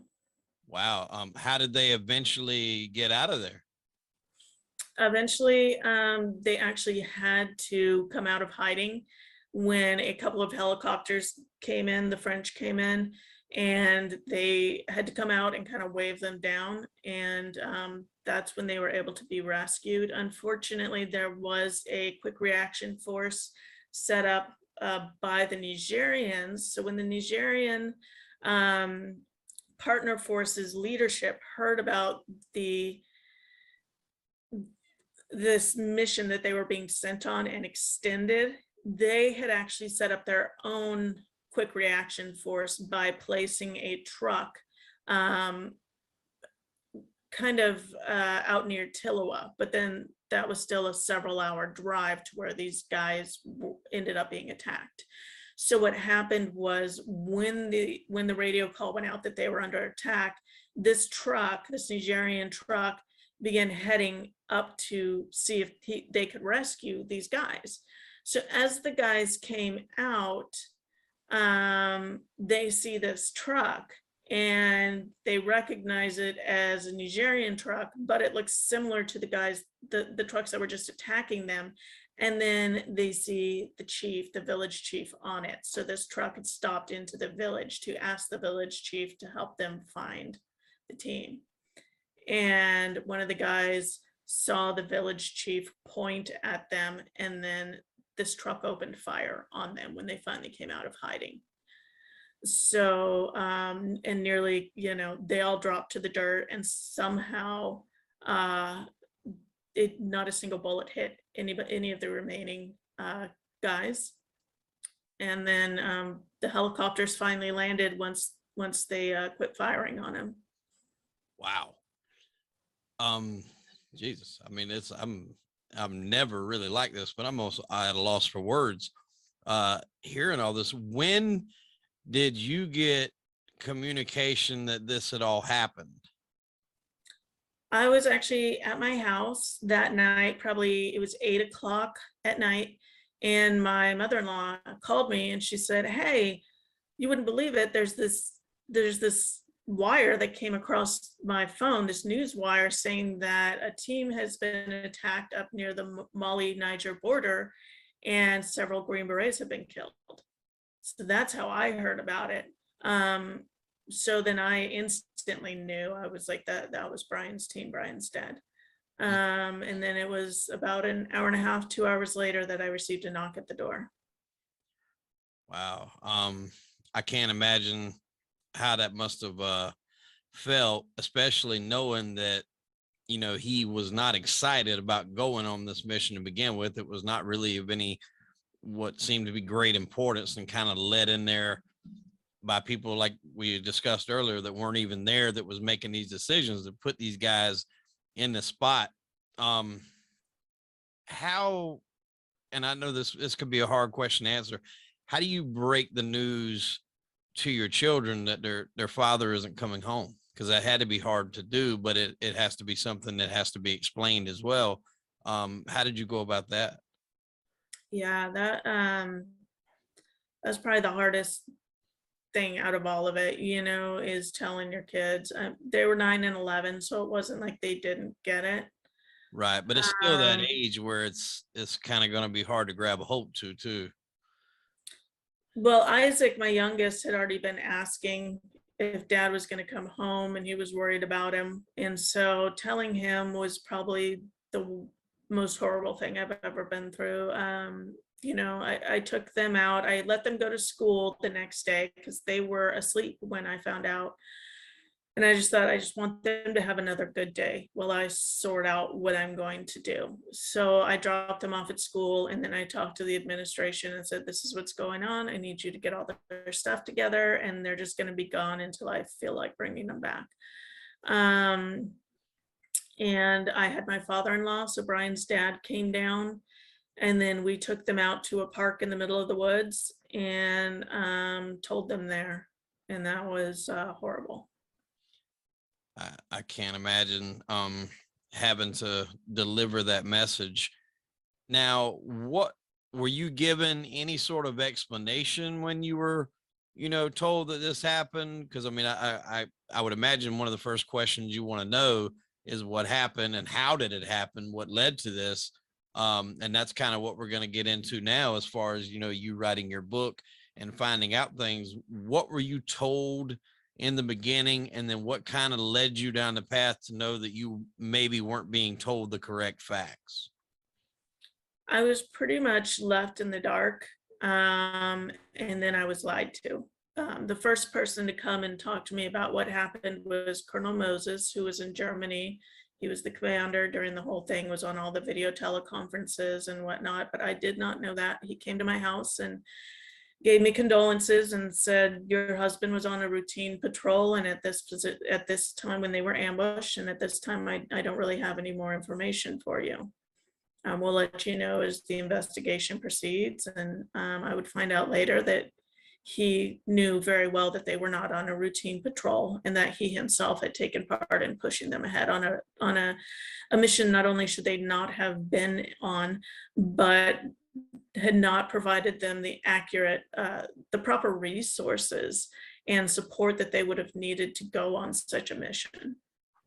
Wow. How did they eventually get out of there? Eventually, they actually had to come out of hiding when a couple of helicopters came in, the French came in, and they had to come out and kind of wave them down. And that's when they were able to be rescued. Unfortunately, there was a quick reaction force set up by the Nigerians. So when the Nigerian partner forces leadership heard about this mission that they were being sent on and extended, they had actually set up their own quick reaction force by placing a truck kind of out near Tillawa, but then that was still a several-hour drive to where these guys ended up being attacked. So what happened was when the radio call went out that they were under attack, this Nigerian truck began heading up to see if they could rescue these guys. So as the guys came out, they see this truck and they recognize it as a Nigerian truck, but it looks similar to the trucks that were just attacking them. And then they see the village chief on it. So this truck had stopped into the village to ask the village chief to help them find the team. And one of the guys saw the village chief point at them, and then this truck opened fire on them when they finally came out of hiding. So, and nearly, they all dropped to the dirt, and somehow not a single bullet hit any of the remaining guys. And then the helicopters finally landed once they quit firing on him. Wow. Jesus. I mean, I'm never really like this, but I'm also at a loss for words. Hearing all this, when did you get communication that this had all happened? I was actually at my house that night, probably it was 8 o'clock at night, and my mother-in-law called me and she said, "Hey, you wouldn't believe it. There's this wire that came across my phone, this news wire saying that a team has been attacked up near the Mali-Niger border and several Green Berets have been killed." So that's how I heard about it. So then I instantly knew. I was like, that was Bryan's team, Bryan's dead. And then it was about an hour and a half, 2 hours later that I received a knock at the door. Wow. I can't imagine how that must have felt, especially knowing that, you know, he was not excited about going on this mission to begin with. It was not really of any what seemed to be great importance, and kind of led in there by people like we discussed earlier that weren't even there, that was making these decisions to put these guys in the spot. How, and I know this could be a hard question to answer, how do you break the news to your children that their father isn't coming home? Because that had to be hard to do, but it has to be something that has to be explained as well. How did you go about that? Yeah, that's probably the hardest thing out of all of it, is telling your kids. They were 9 and 11, so it wasn't like they didn't get it. Right, but it's still that Um, age where it's kind of going to be hard to grab a hold to too. well, Isaac, my youngest, had already been asking if dad was going to come home, and he was worried about him. And so telling him was probably the most horrible thing I've ever been through. I took them out. I let them go to school the next day because they were asleep when I found out. And I just thought, I just want them to have another good day while I sort out what I'm going to do. So I dropped them off at school, and then I talked to the administration and said, this is what's going on. I need you to get all their stuff together, and they're just going to be gone until I feel like bringing them back. And I had my father-in-law, so Brian's dad, came down, and then we took them out to a park in the middle of the woods and told them there. And that was horrible. I can't imagine having to deliver that message. Now, what were you given any sort of explanation when you were, you know, told that this happened? Because I mean, I would imagine one of the first questions you want to know is what happened and how did it happen, what led to this. And that's kind of what we're going to get into now, as far as, you know, you writing your book and finding out things. What were you told in the beginning, and then what kind of led you down the path to know that you maybe weren't being told the correct facts? I was pretty much left in the dark, and then I was lied to. The first person to come and talk to me about what happened was Colonel Moses, who was in Germany. He was the commander during the whole thing, was on all the video teleconferences and whatnot, but I did not know that. He came to my house and gave me condolences and said, your husband was on a routine patrol, and at this time when they were ambushed, and at this time I don't really have any more information for you. We'll let you know as the investigation proceeds. And I would find out later that he knew very well that they were not on a routine patrol, and that he himself had taken part in pushing them ahead on a mission not only should they not have been on, but had not provided them the proper resources and support that they would have needed to go on such a mission.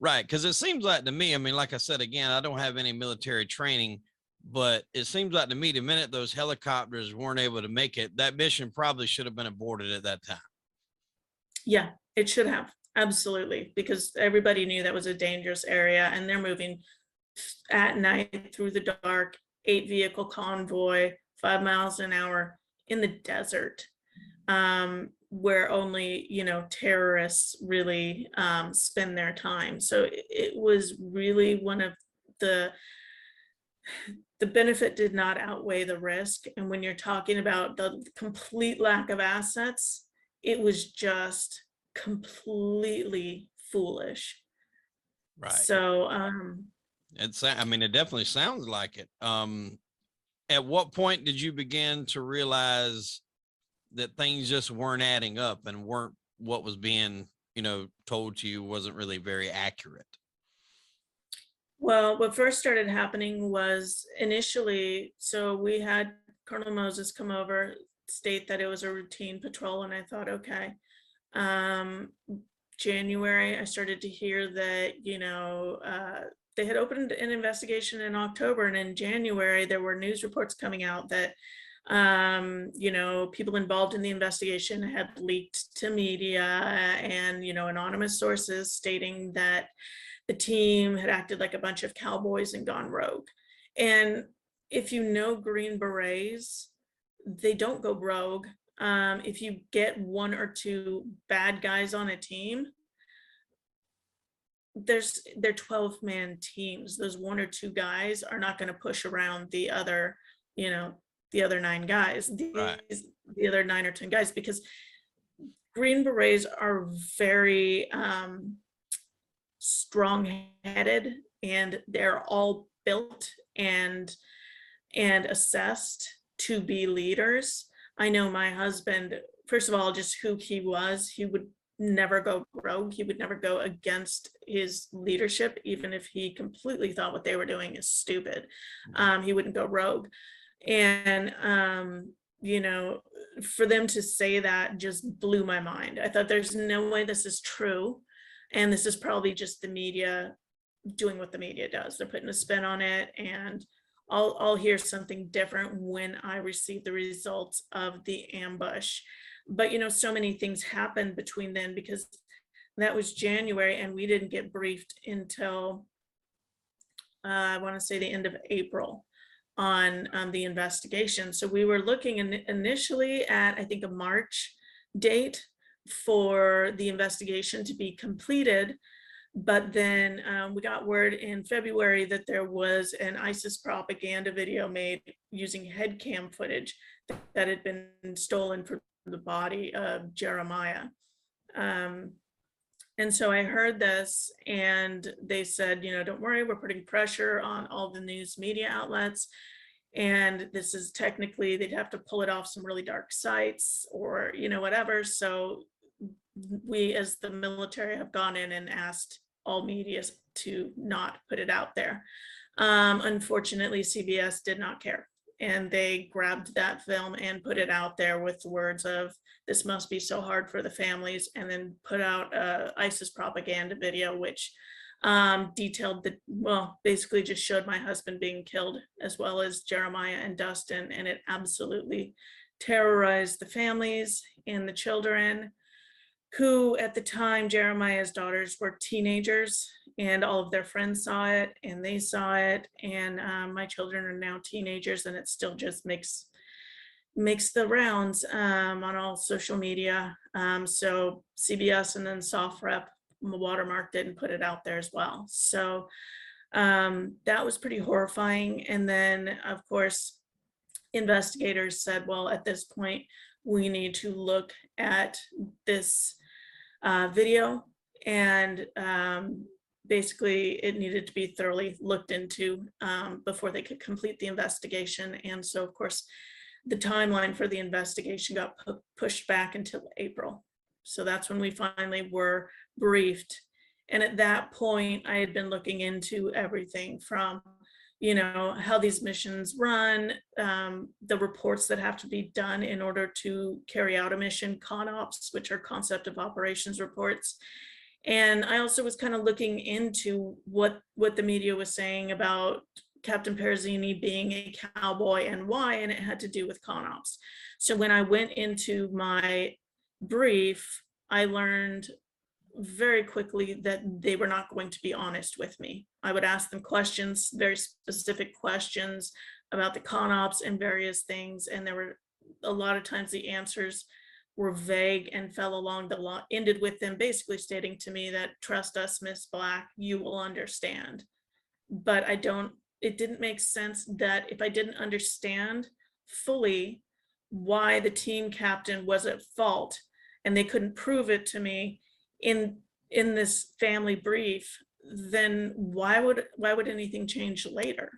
Right. Because it seems like to me, I mean, like I said, again, I don't have any military training, but it seems like to me, the minute those helicopters weren't able to make it, that mission probably should have been aborted at that time. Yeah, it should have. Absolutely. Because everybody knew that was a dangerous area, and they're moving at night through the dark, 8-vehicle convoy, 5 miles an hour in the desert, where only, terrorists really spend their time. So it was really one of the benefit did not outweigh the risk. And when you're talking about the complete lack of assets, it was just completely foolish. Right. So I mean, it definitely sounds like it. At what point did you begin to realize that things just weren't adding up and weren't what was being, told to you wasn't really very accurate? well, what first started happening was initially, so we had Colonel Moses come over, state that it was a routine patrol, and I thought, okay. January, I started to hear that, they had opened an investigation in October, and in January, there were news reports coming out that, people involved in the investigation had leaked to media, and, anonymous sources stating that the team had acted like a bunch of cowboys and gone rogue. And if you know Green Berets, they don't go rogue. if you get one or two bad guys on a team, they're 12-man teams. Those one or two guys are not going to push around the other, the other 9 guys, Right. the other 9 or 10 guys, because Green Berets are very strong-headed, and they're all built and assessed to be leaders. I know my husband, first of all, just who he was, he would never go rogue. He would never go against his leadership, even if he completely thought what they were doing is stupid. He wouldn't go rogue. And, for them to say that just blew my mind. I thought, there's no way this is true. And this is probably just the media doing what the media does. They're putting a spin on it, and I'll hear something different when I receive the results of the ambush. But so many things happened between then, because that was January and we didn't get briefed until I want to say the end of April on the investigation. So we were looking initially at, I think, a March date for the investigation to be completed. But then we got word in February that there was an ISIS propaganda video made using head cam footage that had been stolen from the body of Jeremiah. And so I heard this, and they said, don't worry, we're putting pressure on all the news media outlets. And this is technically, they'd have to pull it off some really dark sites or, whatever. So we, as the military, have gone in and asked all media to not put it out there. Unfortunately, CBS did not care. And they grabbed that film and put it out there with the words of, this must be so hard for the families, and then put out a ISIS propaganda video, which detailed basically just showed my husband being killed, as well as Jeremiah and Dustin. And it absolutely terrorized the families and the children, who at the time, Jeremiah's daughters were teenagers, and all of their friends saw it and they saw it. And my children are now teenagers, and it still just makes the rounds on all social media. So CBS and then SOFREP watermarked it and put it out there as well. So that was pretty horrifying. And then, of course, investigators said, well, at this point, we need to look at this video, and basically it needed to be thoroughly looked into before they could complete the investigation. And so, of course, the timeline for the investigation got pushed back until April. So that's when we finally were briefed. And at that point, I had been looking into everything from, how these missions run, the reports that have to be done in order to carry out a mission, CONOPS, which are concept of operations reports. And I also was kind of looking into what the media was saying about Captain Perezzini being a cowboy and why, and it had to do with CONOPS. So when I went into my brief, I learned very quickly that they were not going to be honest with me. I would ask them questions, very specific questions about the CONOPS and various things, and there were a lot of times the answers were vague and fell along the line, ended with them basically stating to me that, trust us, Miss Black, you will understand. But it didn't make sense that if I didn't understand fully why the team captain was at fault, and they couldn't prove it to me in this family brief, then why would anything change later?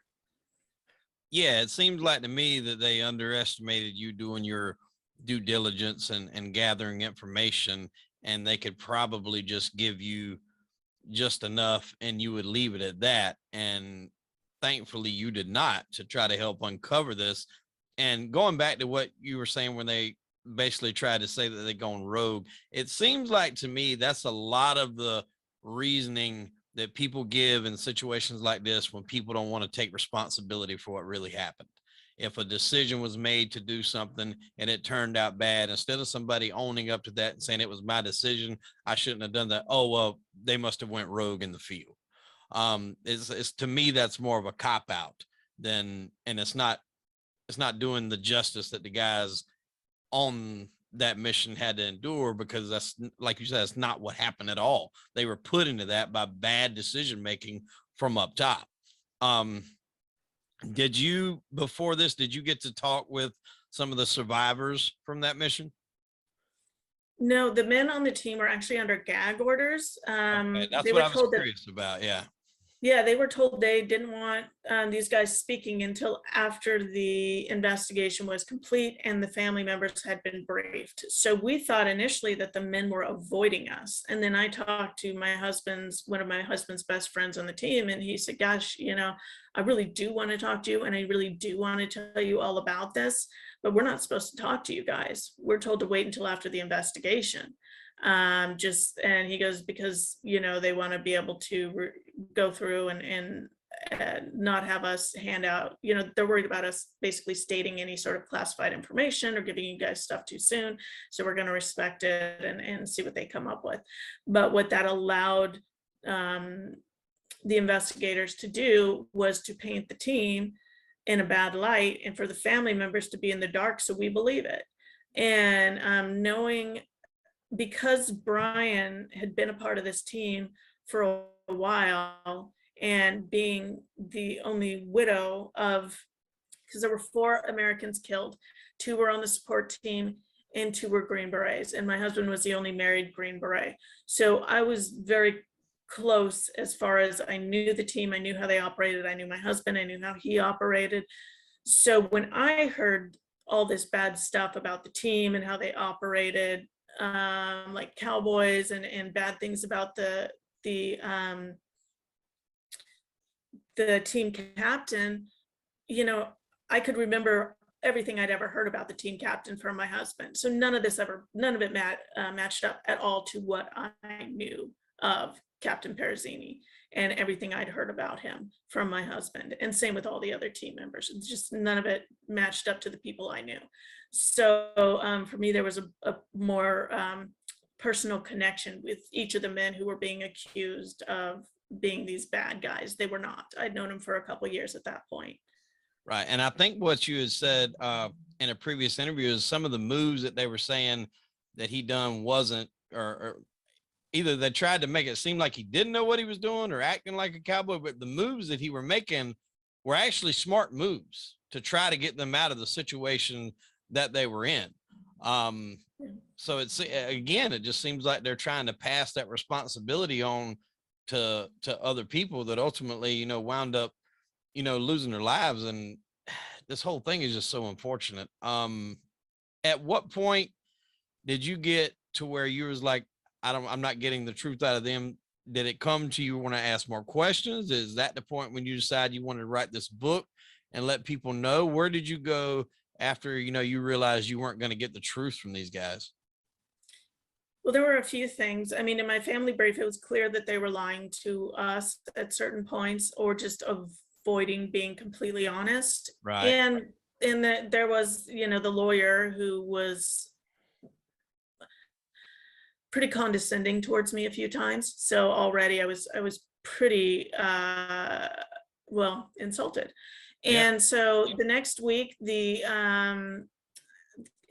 Yeah, it seems like to me that they underestimated you doing your due diligence and gathering information, and they could probably just give you just enough and you would leave it at that. And thankfully you did not, to try to help uncover this. And going back to what you were saying when they basically tried to say that they're going rogue, it seems like to me that's a lot of the reasoning that people give in situations like this, when people don't want to take responsibility for what really happened. If a decision was made to do something and it turned out bad, instead of somebody owning up to that and saying, it was my decision, I shouldn't have done that, oh well, they must have went rogue in the field. It's to me, that's more of a cop out than, and it's not doing the justice that the guys on that mission had to endure, because that's, like you said, that's not what happened at all. They were put into that by bad decision making from up top. Did you, before this, did you get to talk with some of the survivors from that mission? No, the men on the team were actually under gag orders. Okay, that's They what were I was told that, curious about. Yeah. yeah, they were told they didn't want these guys speaking until after the investigation was complete and the family members had been briefed. So we thought initially that the men were avoiding us. And then I talked to one of my husband's best friends on the team, and he said, gosh, I really do want to talk to you, and I really do want to tell you all about this, but we're not supposed to talk to you guys. We're told to wait until after the investigation. And he goes, because they want to be able to go through and not have us hand out, they're worried about us basically stating any sort of classified information or giving you guys stuff too soon, so we're going to respect it and see what they come up with. But what that allowed the investigators to do was to paint the team in a bad light, and for the family members to be in the dark so we believe it. And knowing, because Bryan had been a part of this team for a while, and being the only widow of, because there were 4 Americans killed, 2 were on the support team and 2 were Green Berets, and my husband was the only married Green Beret. So I was very close as far as I knew the team, I knew how they operated, I knew my husband, I knew how he operated. So when I heard all this bad stuff about the team and how they operated, like cowboys, and bad things about the team captain, I could remember everything I'd ever heard about the team captain from my husband. So none of it matched up at all to what I knew of Captain Perezzini and everything I'd heard about him from my husband. And same with all the other team members. It's just none of it matched up to the people I knew. So for me, there was a more personal connection with each of the men who were being accused of being these bad guys. They were not. I'd known them for a couple of years at that point. Right. And I think what you had said in a previous interview is some of the moves that they were saying that he done wasn't, or either they tried to make it seem like he didn't know what he was doing or acting like a cowboy, but the moves that he were making were actually smart moves to try to get them out of the situation that they were in. So it's, again, it just seems like they're trying to pass that responsibility on to other people that ultimately, wound up, losing their lives. And this whole thing is just so unfortunate. At what point did you get to where you was like, I'm not getting the truth out of them? Did it come to you want to ask more questions? Is that the point when you decide you wanted to write this book and let people know? Where did you go after, you realized you weren't going to get the truth from these guys? Well, there were a few things. I mean, in my family brief, it was clear that they were lying to us at certain points, or just avoiding being completely honest. Right. And that there was, the lawyer who was pretty condescending towards me a few times. So already I was pretty well, insulted. Yeah. And so the next week, the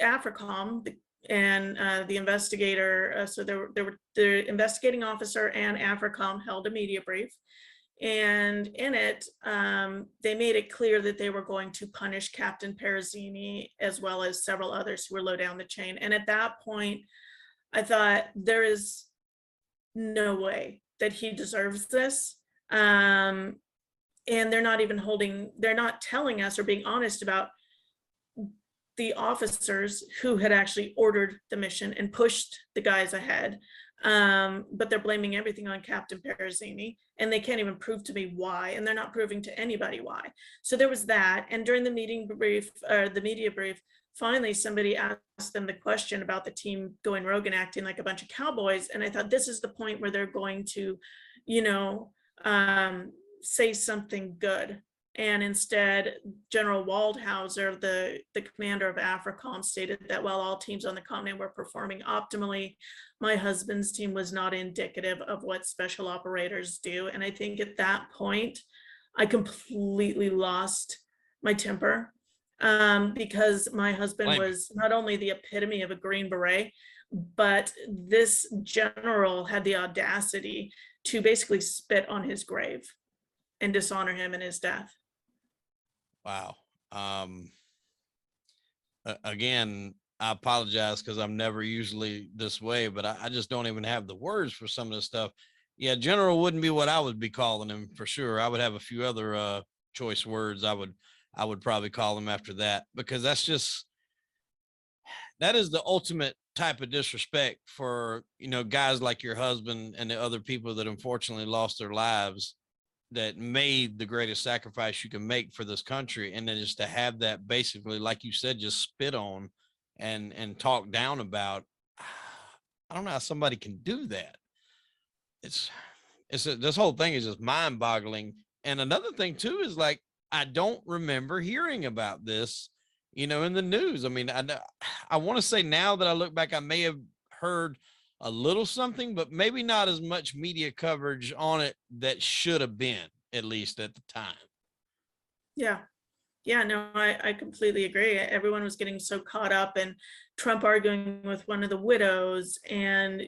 AFRICOM and the investigator, so there were the investigating officer and AFRICOM held a media brief. And in it, they made it clear that they were going to punish Captain Perezzini as well as several others who were low down the chain. And at that point, I thought, there is no way that he deserves this. And they're not telling us or being honest about the officers who had actually ordered the mission and pushed the guys ahead. But they're blaming everything on Captain Perezzini, and they can't even prove to me why, and they're not proving to anybody why. So there was that. And during the meeting brief, or the media brief, finally somebody asked them the question about the team going rogue and acting like a bunch of cowboys. And I thought, this is the point where they're going to, say something good. And instead, General Waldhauser, the commander of AFRICOM, stated that while all teams on the continent were performing optimally, my husband's team was not indicative of what special operators do. And I think at that point, I completely lost my temper. because my husband Blame me. was not only the epitome of a Green Beret, but this general had the audacity to basically spit on his grave and dishonor him in his death. Wow. Again, I apologize because I'm never usually this way, but I just don't even have the words for some of this stuff. Yeah, general wouldn't be what I would be calling him for sure. I would have a few other choice words I would probably call him after that, because that is the ultimate type of disrespect for, guys like your husband and the other people that unfortunately lost their lives, that made the greatest sacrifice you can make for this country. And then just to have that, basically, like you said, just spit on and talk down about. I don't know how somebody can do that. This whole thing is just mind boggling. And another thing too is, like, I don't remember hearing about this, in the news. I mean, I want to say, now that I look back, I may have heard a little something, but maybe not as much media coverage on it that should have been, at least at the time. Yeah. Yeah, no, I completely agree. Everyone was getting so caught up in Trump arguing with one of the widows and,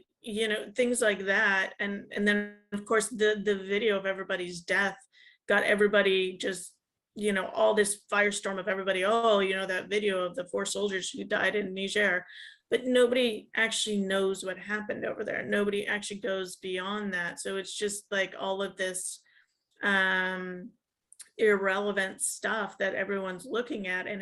things like that. And then, of course, the video of everybody's death got everybody just, all this firestorm of everybody. Oh, that video of the 4 soldiers who died in Niger. But nobody actually knows what happened over there. Nobody actually goes beyond that. So it's just like all of this irrelevant stuff that everyone's looking at, and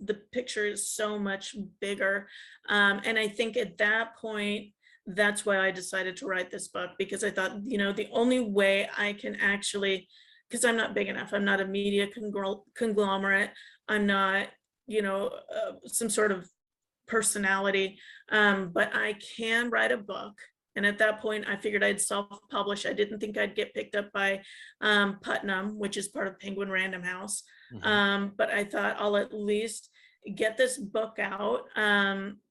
the picture is so much bigger. And I think at that point, that's why I decided to write this book, because I thought, the only way I can actually, because I'm not big enough, I'm not a media conglomerate, I'm not, some sort of personality, but I can write a book. And at that point, I figured I'd self-publish. I didn't think I'd get picked up by Putnam, which is part of Penguin Random House. But I thought I'll at least get this book out,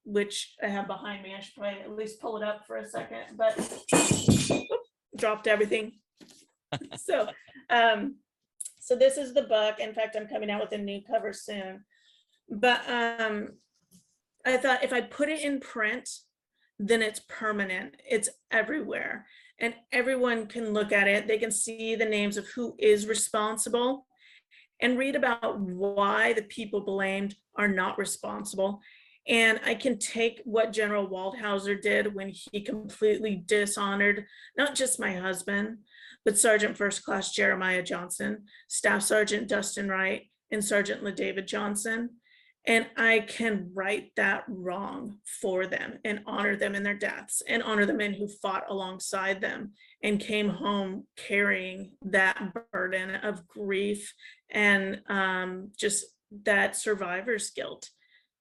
which I have behind me. I should probably at least pull it up for a second, but dropped everything. So this is the book. In fact, I'm coming out with a new cover soon. But I thought if I put it in print, then it's permanent, it's everywhere, and everyone can look at it. They can see the names of who is responsible and read about why the people blamed are not responsible. And I can take what General Waldhauser did when he completely dishonored not just my husband, but Sergeant First Class Jeremiah Johnson, Staff Sergeant Dustin Wright, and Sergeant LaDavid Johnson. And I can right that wrong for them and honor them in their deaths and honor the men who fought alongside them and came home carrying that burden of grief and just that survivor's guilt,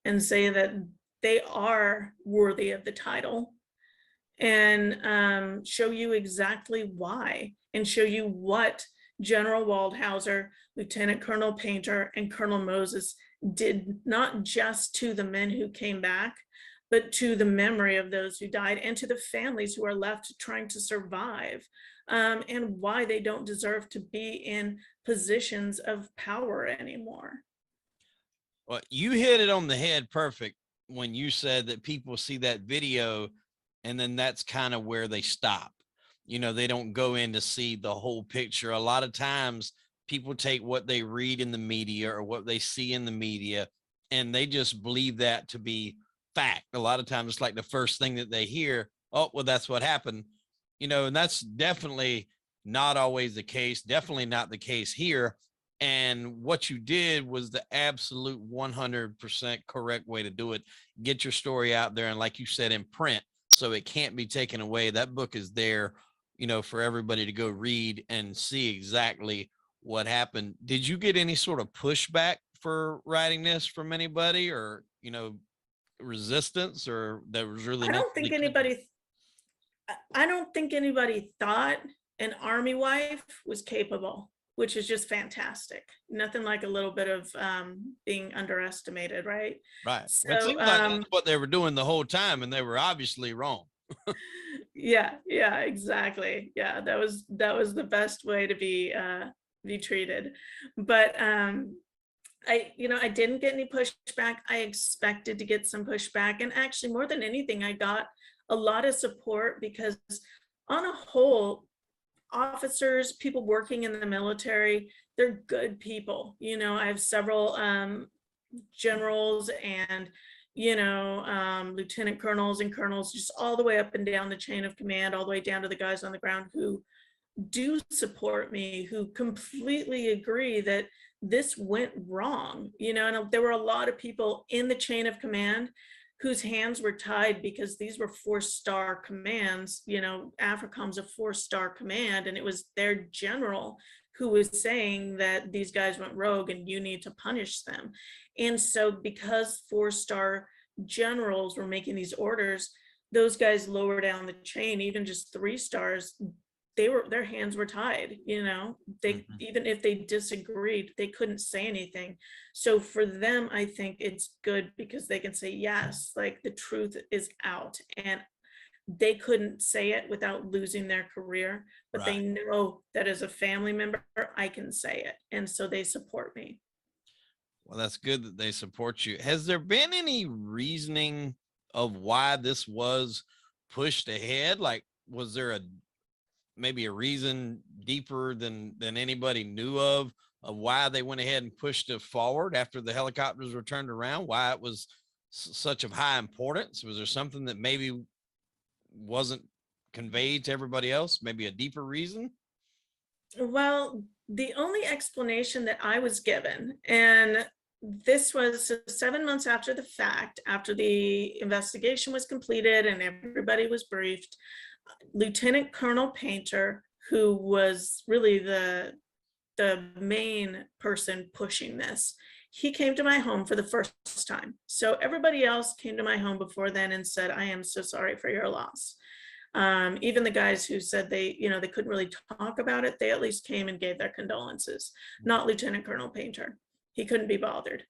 and say that they are worthy of the title, and show you exactly why, and show you what General Waldhauser, Lieutenant Colonel Painter, and Colonel Moses did, not just to the men who came back, but to the memory of those who died and to the families who are left trying to survive, and why they don't deserve to be in positions of power anymore. Well, you hit it on the head perfect when you said that people see that video and then that's kind of where they stop. They don't go in to see the whole picture. A lot of times people take what they read in the media or what they see in the media, and they just believe that to be fact. A lot of times it's like the first thing that they hear. Oh, well, that's what happened, and that's definitely not always the case. Definitely not the case here. And what you did was the absolute 100% correct way to do it. Get your story out there. And like you said, in print, so it can't be taken away. That book is there, for everybody to go read and see exactly what happened. Did you get any sort of pushback for writing this from anybody, or, resistance, or there was really I don't think anybody thought an Army wife was capable, which is just fantastic. Nothing like a little bit of being underestimated, right? Right. So, It seems like that's what they were doing the whole time, and they were obviously wrong. yeah, exactly. Yeah, that was the best way to be treated. But I didn't get any pushback. I expected to get some pushback. And actually, more than anything, I got a lot of support because, on a whole, officers, people working in the military, they're good people. I have several generals and, lieutenant colonels and colonels, just all the way up and down the chain of command, all the way down to the guys on the ground who do support me, who completely agree that this went wrong, and there were a lot of people in the chain of command whose hands were tied because these were 4-star commands. AFRICOM's a 4-star command, and it was their general who was saying that these guys went rogue and you need to punish them. And so because 4-star generals were making these orders, those guys lower down the chain, even just 3 stars, their hands were tied. They even if they disagreed, they couldn't say anything. So for them, I think it's good because they can say, yes, like the truth is out, and they couldn't say it without losing their career, but they know that as a family member, I can say it, and so they support me. Well, that's good that they support you. Has there been any reasoning of why this was pushed ahead? Like, was there maybe a reason deeper than anybody knew of why they went ahead and pushed it forward after the helicopters were turned around? Why it was such of high importance? Was there something that maybe wasn't conveyed to everybody else? Maybe a deeper reason? Well, the only explanation that I was given, and this was 7 months after the fact, after the investigation was completed and everybody was briefed, Lieutenant Colonel Painter, who was really the main person pushing this, he came to my home for the first time. So everybody else came to my home before then and said, I am so sorry for your loss. Even the guys who said they couldn't really talk about it, they at least came and gave their condolences. Not Lieutenant Colonel Painter. He couldn't be bothered.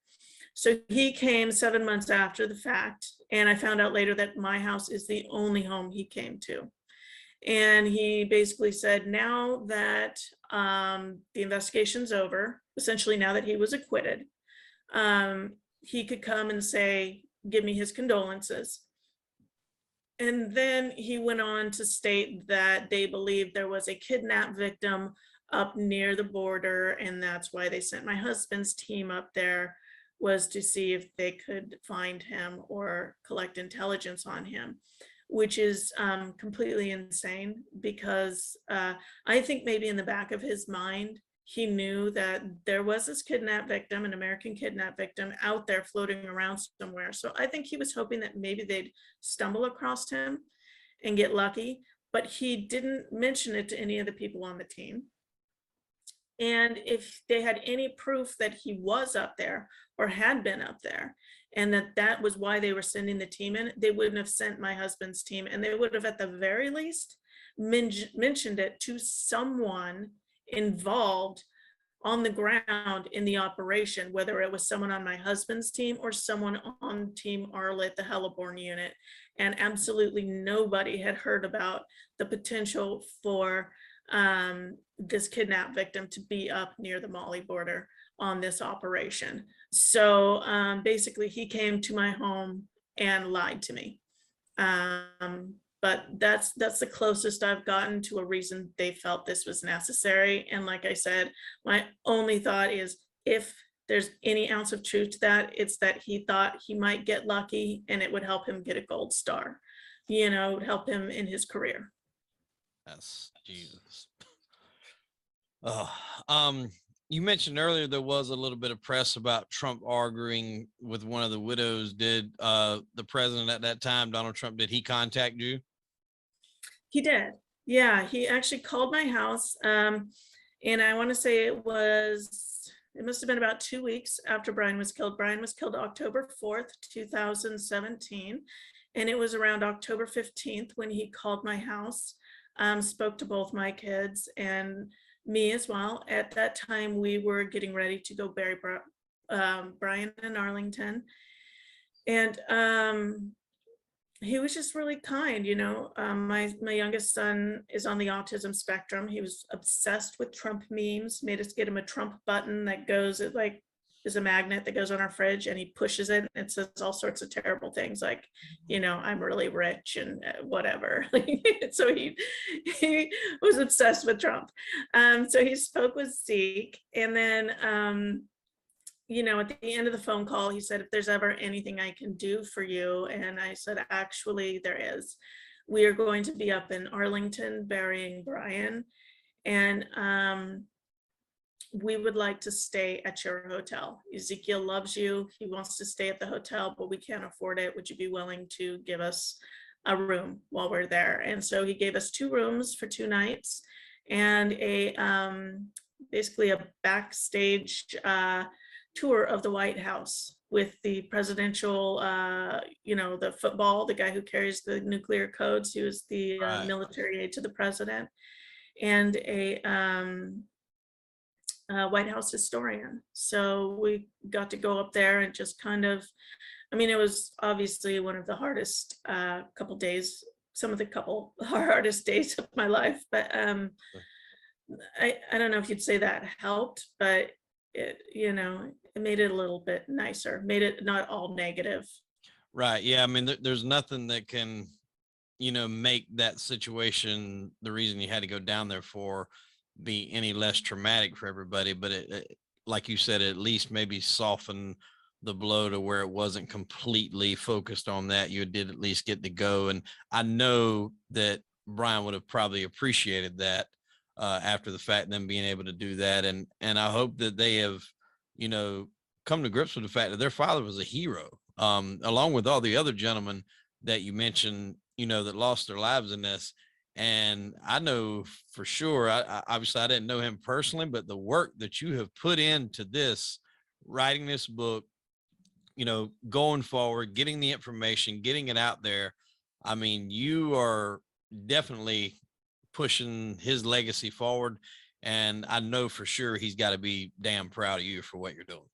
So he came 7 months after the fact, and I found out later that my house is the only home he came to. And he basically said, now that the investigation's over, essentially now that he was acquitted, he could come and say, give me his condolences. And then he went on to state that they believed there was a kidnap victim up near the border, and that's why they sent my husband's team up there, was to see if they could find him or collect intelligence on him, which is completely insane because I think maybe in the back of his mind, he knew that there was this kidnap victim, an American kidnap victim out there floating around somewhere. So I think he was hoping that maybe they'd stumble across him and get lucky, but he didn't mention it to any of the people on the team. And if they had any proof that he was up there or had been up there, and that was why they were sending the team in, they wouldn't have sent my husband's team, and they would have at the very least mentioned it to someone involved on the ground in the operation, whether it was someone on my husband's team or someone on Team Arlet, the Heliborne unit. And absolutely nobody had heard about the potential for this kidnap victim to be up near the Mali border on this operation. So basically he came to my home and lied to me. But that's the closest I've gotten to a reason they felt this was necessary. And like I said, my only thought is, if there's any ounce of truth to that, it's that he thought he might get lucky and it would help him get a gold star, it would help him in his career. Yes, Jesus. You mentioned earlier there was a little bit of press about Trump arguing with one of the widows. Did the president at that time, Donald Trump, did he contact you? He did. Yeah, he actually called my house. And I want to say it must have been about 2 weeks after Bryan was killed. Bryan was killed October 4th, 2017. And it was around October 15th when he called my house, spoke to both my kids and me as well. At that time, we were getting ready to go bury Bryan in Arlington. And he was just really kind. My youngest son is on the autism spectrum. He was obsessed with Trump memes, made us get him a Trump button that goes, it like is a magnet that goes on our fridge, and he pushes it and it says all sorts of terrible things like, I'm really rich and whatever. So he was obsessed with Trump. So he spoke with Zeke, and then at the end of the phone call, he said, if there's ever anything I can do for you. And I said, actually, there is. We are going to be up in Arlington burying Bryan. And we would like to stay at your hotel. Ezekiel loves you. He wants to stay at the hotel, but we can't afford it. Would you be willing to give us a room while we're there? And so he gave us 2 rooms for 2 nights and a basically a backstage tour of the White House with the presidential, the football, the guy who carries the nuclear codes, who is the military aide to the president, and a White House historian. So we got to go up there and just kind of, it was obviously one of the hardest couple days, some of the hardest days of my life, but I don't know if you'd say that helped, but it made it a little bit nicer, made it not all negative. Right. Yeah. There's nothing that can, make that situation, the reason you had to go down there for, be any less traumatic for everybody. But it, like you said, at least maybe soften the blow to where it wasn't completely focused on that. You did at least get to go. And I know that Bryan would have probably appreciated that after the fact, them being able to do that. And I hope that they have, come to grips with the fact that their father was a hero, along with all the other gentlemen that you mentioned, that lost their lives in this. And I know for sure, obviously I didn't know him personally, but the work that you have put into this, writing this book, going forward, getting the information, getting it out there. You are definitely pushing his legacy forward. And I know for sure he's got to be damn proud of you for what you're doing.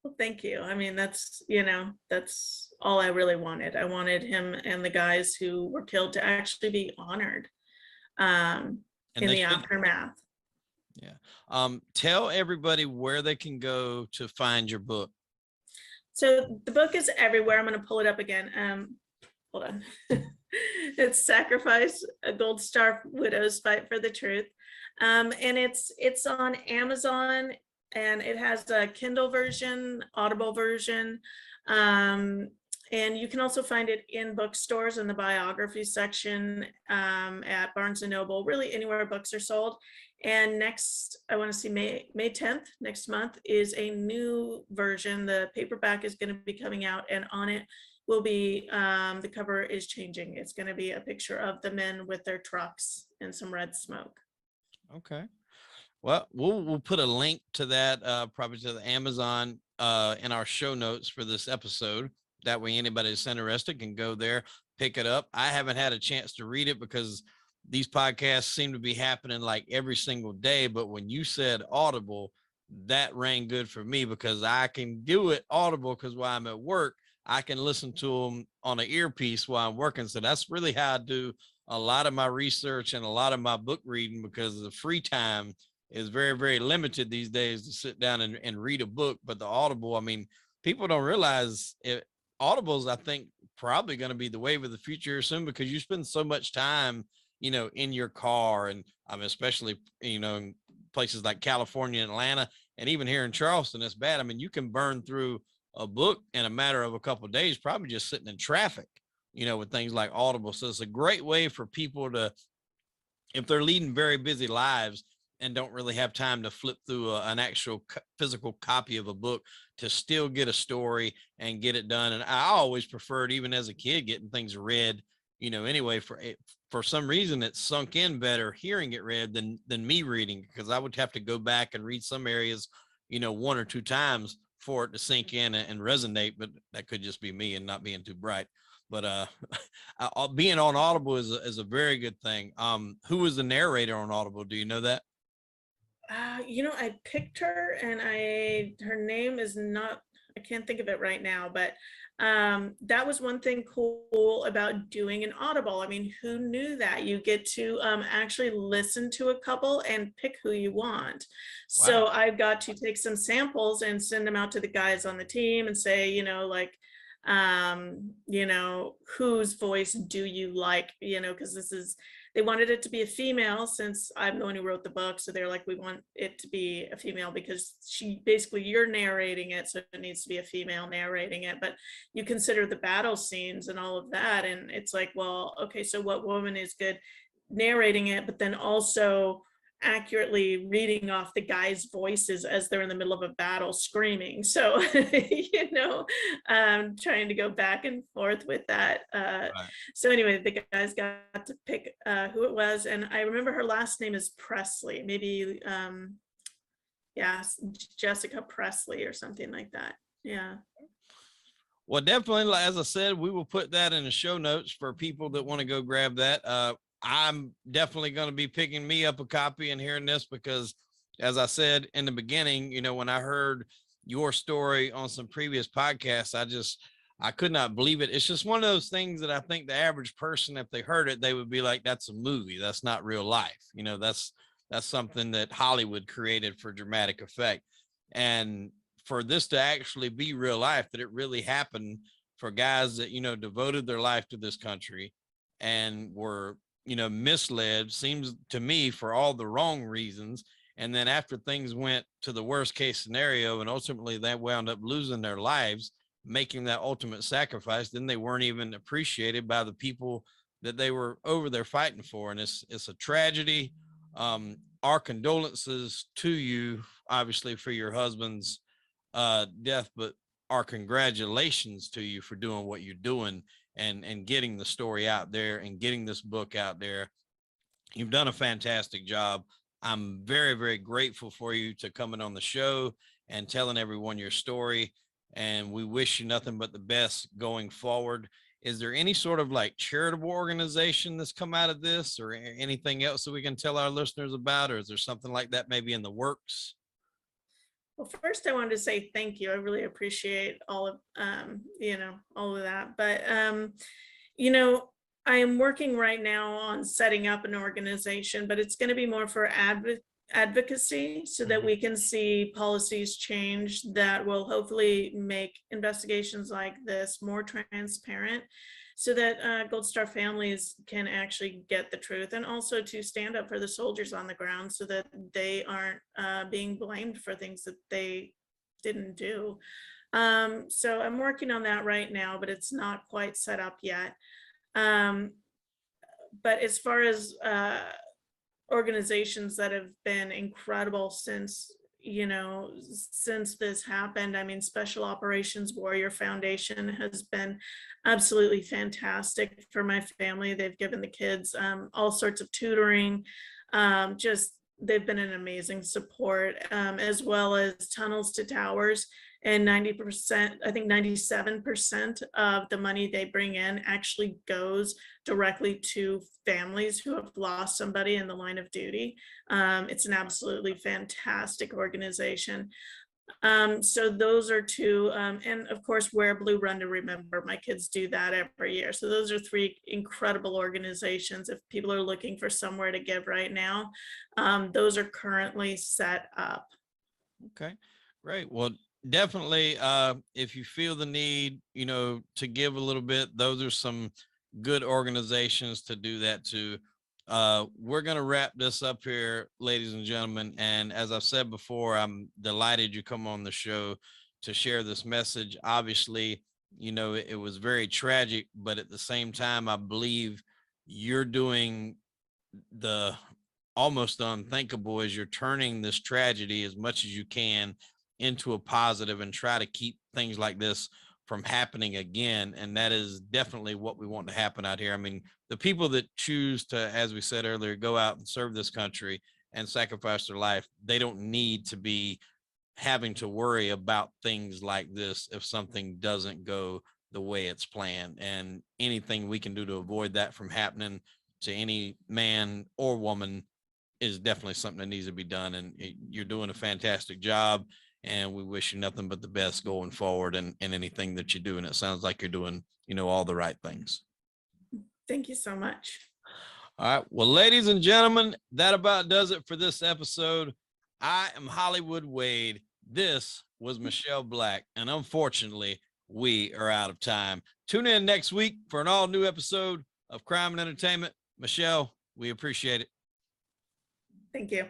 Well, thank you. That's all I really wanted. I wanted him and the guys who were killed to actually be honored in the aftermath. Yeah. Tell everybody where they can go to find your book. So the book is everywhere. I'm going to pull it up again. Hold on. It's Sacrifice, a Gold Star Widows Fight for the Truth. And it's on Amazon, and it has a Kindle version, Audible version. And you can also find it in bookstores in the biography section, at Barnes and Noble, really anywhere books are sold. And next, I want to see May 10th, next month, is a new version. The paperback is going to be coming out, and on it will be, the cover is changing. It's going to be a picture of the men with their trucks and some red smoke. Okay. Well, we'll put a link to that, probably to the Amazon, in our show notes for this episode. That way anybody that's interested can go there, pick it up. I haven't had a chance to read it because these podcasts seem to be happening like every single day. But when you said Audible, that rang good for me, because I can do it Audible, because while I'm at work, I can listen to them on an earpiece while I'm working. So that's really how I do a lot of my research and a lot of my book reading, because the free time is very, very limited these days to sit down and read a book. But the Audible, people don't realize it. Audible's, I think, probably going to be the wave of the future soon, because you spend so much time, in your car, and especially, in places like California and Atlanta, and even here in Charleston, it's bad. You can burn through a book in a matter of a couple of days, probably just sitting in traffic, with things like Audible. So it's a great way for people to, if they're leading very busy lives and don't really have time to flip through an actual physical copy of a book, to still get a story and get it done. And I always preferred, even as a kid, getting things read, anyway. For some reason it sunk in better hearing it read than me reading, because I would have to go back and read some areas, 1 or 2 times for it to sink in and resonate. But that could just be me and not being too bright. But being on Audible is a very good thing. Who was the narrator on Audible? Do you know that? I picked her, and her name is not, I can't think of it right now, but that was one thing cool about doing an audible. I mean, who knew that you get to actually listen to a couple and pick who you want. So Wow. I got to take some samples and send them out to the guys on the team and say, like, whose voice do you like, because they wanted it to be a female since I'm the one who wrote the book. So they're like, we want it to be a female because you're narrating it. So it needs to be a female narrating it, but you consider the battle scenes and all of that. And it's like, well, okay, so what woman is good narrating it, but then also accurately reading off the guys' voices as they're in the middle of a battle screaming. So, trying to go back and forth with that. Right. So anyway, the guys got to pick who it was. And I remember her last name is Presley, maybe, yeah, Jessica Presley or something like that. Yeah. Well, definitely, as I said, we will put that in the show notes for people that want to go grab that. I'm definitely going to be picking me up a copy and hearing this because, as I said in the beginning, when I heard your story on some previous podcasts, I could not believe it. It's just one of those things that I think the average person, if they heard it, they would be like, that's a movie. That's not real life. That's something that Hollywood created for dramatic effect. And for this to actually be real life, that it really happened for guys that, devoted their life to this country and were, misled, seems to me, for all the wrong reasons. And then after things went to the worst case scenario and ultimately they wound up losing their lives, making that ultimate sacrifice, then they weren't even appreciated by the people that they were over there fighting for. And it's a tragedy. Our condolences to you, obviously, for your husband's death, but our congratulations to you for doing what you're doing and getting the story out there and getting this book out there. You've done a fantastic job. I'm very, very grateful for you to coming on the show and telling everyone your story. And we wish you nothing but the best going forward. Is there any sort of like charitable organization that's come out of this or anything else that we can tell our listeners about? Or is there something like that maybe in the works? Well, first I wanted to say thank you. I really appreciate all of, all of that. But, I am working right now on setting up an organization, but it's going to be more for advocacy so that we can see policies change that will hopefully make investigations like this more transparent so that Gold Star families can actually get the truth, and also to stand up for the soldiers on the ground so that they aren't being blamed for things that they didn't do. So I'm working on that right now, but it's not quite set up yet. But as far as organizations that have been incredible since this happened, I mean, Special Operations Warrior Foundation has been absolutely fantastic for my family. They've given the kids all sorts of tutoring. They've been an amazing support, as well as Tunnels to Towers. And 90%, I think 97% of the money they bring in actually goes directly to families who have lost somebody in the line of duty. It's an absolutely fantastic organization. So those are two, and of course, Wear Blue, Run to Remember. My kids do that every year. So those are three incredible organizations. If people are looking for somewhere to give right now, those are currently set up. Okay, great. Well, definitely, if you feel the need, to give a little bit, those are some good organizations to do that to. We're going to wrap this up here, ladies and gentlemen. And as I've said before, I'm delighted you come on the show to share this message. Obviously, it was very tragic, but at the same time, I believe you're doing the almost unthinkable as you're turning this tragedy as much as you can into a positive and try to keep things like this from happening again. And that is definitely what we want to happen out here. I mean, the people that choose to, as we said earlier, go out and serve this country and sacrifice their life, they don't need to be having to worry about things like this if something doesn't go the way it's planned. And anything we can do to avoid that from happening to any man or woman is definitely something that needs to be done. And you're doing a fantastic job. and we wish you nothing but the best going forward and anything that you do. And it sounds like you're doing, all the right things. Thank you so much. All right. Well, ladies and gentlemen, that about does it for this episode. I am Hollywood Wade. This was Michelle Black. And unfortunately, we are out of time. Tune in next week for an all new episode of Crime and Entertainment. Michelle, we appreciate it. Thank you.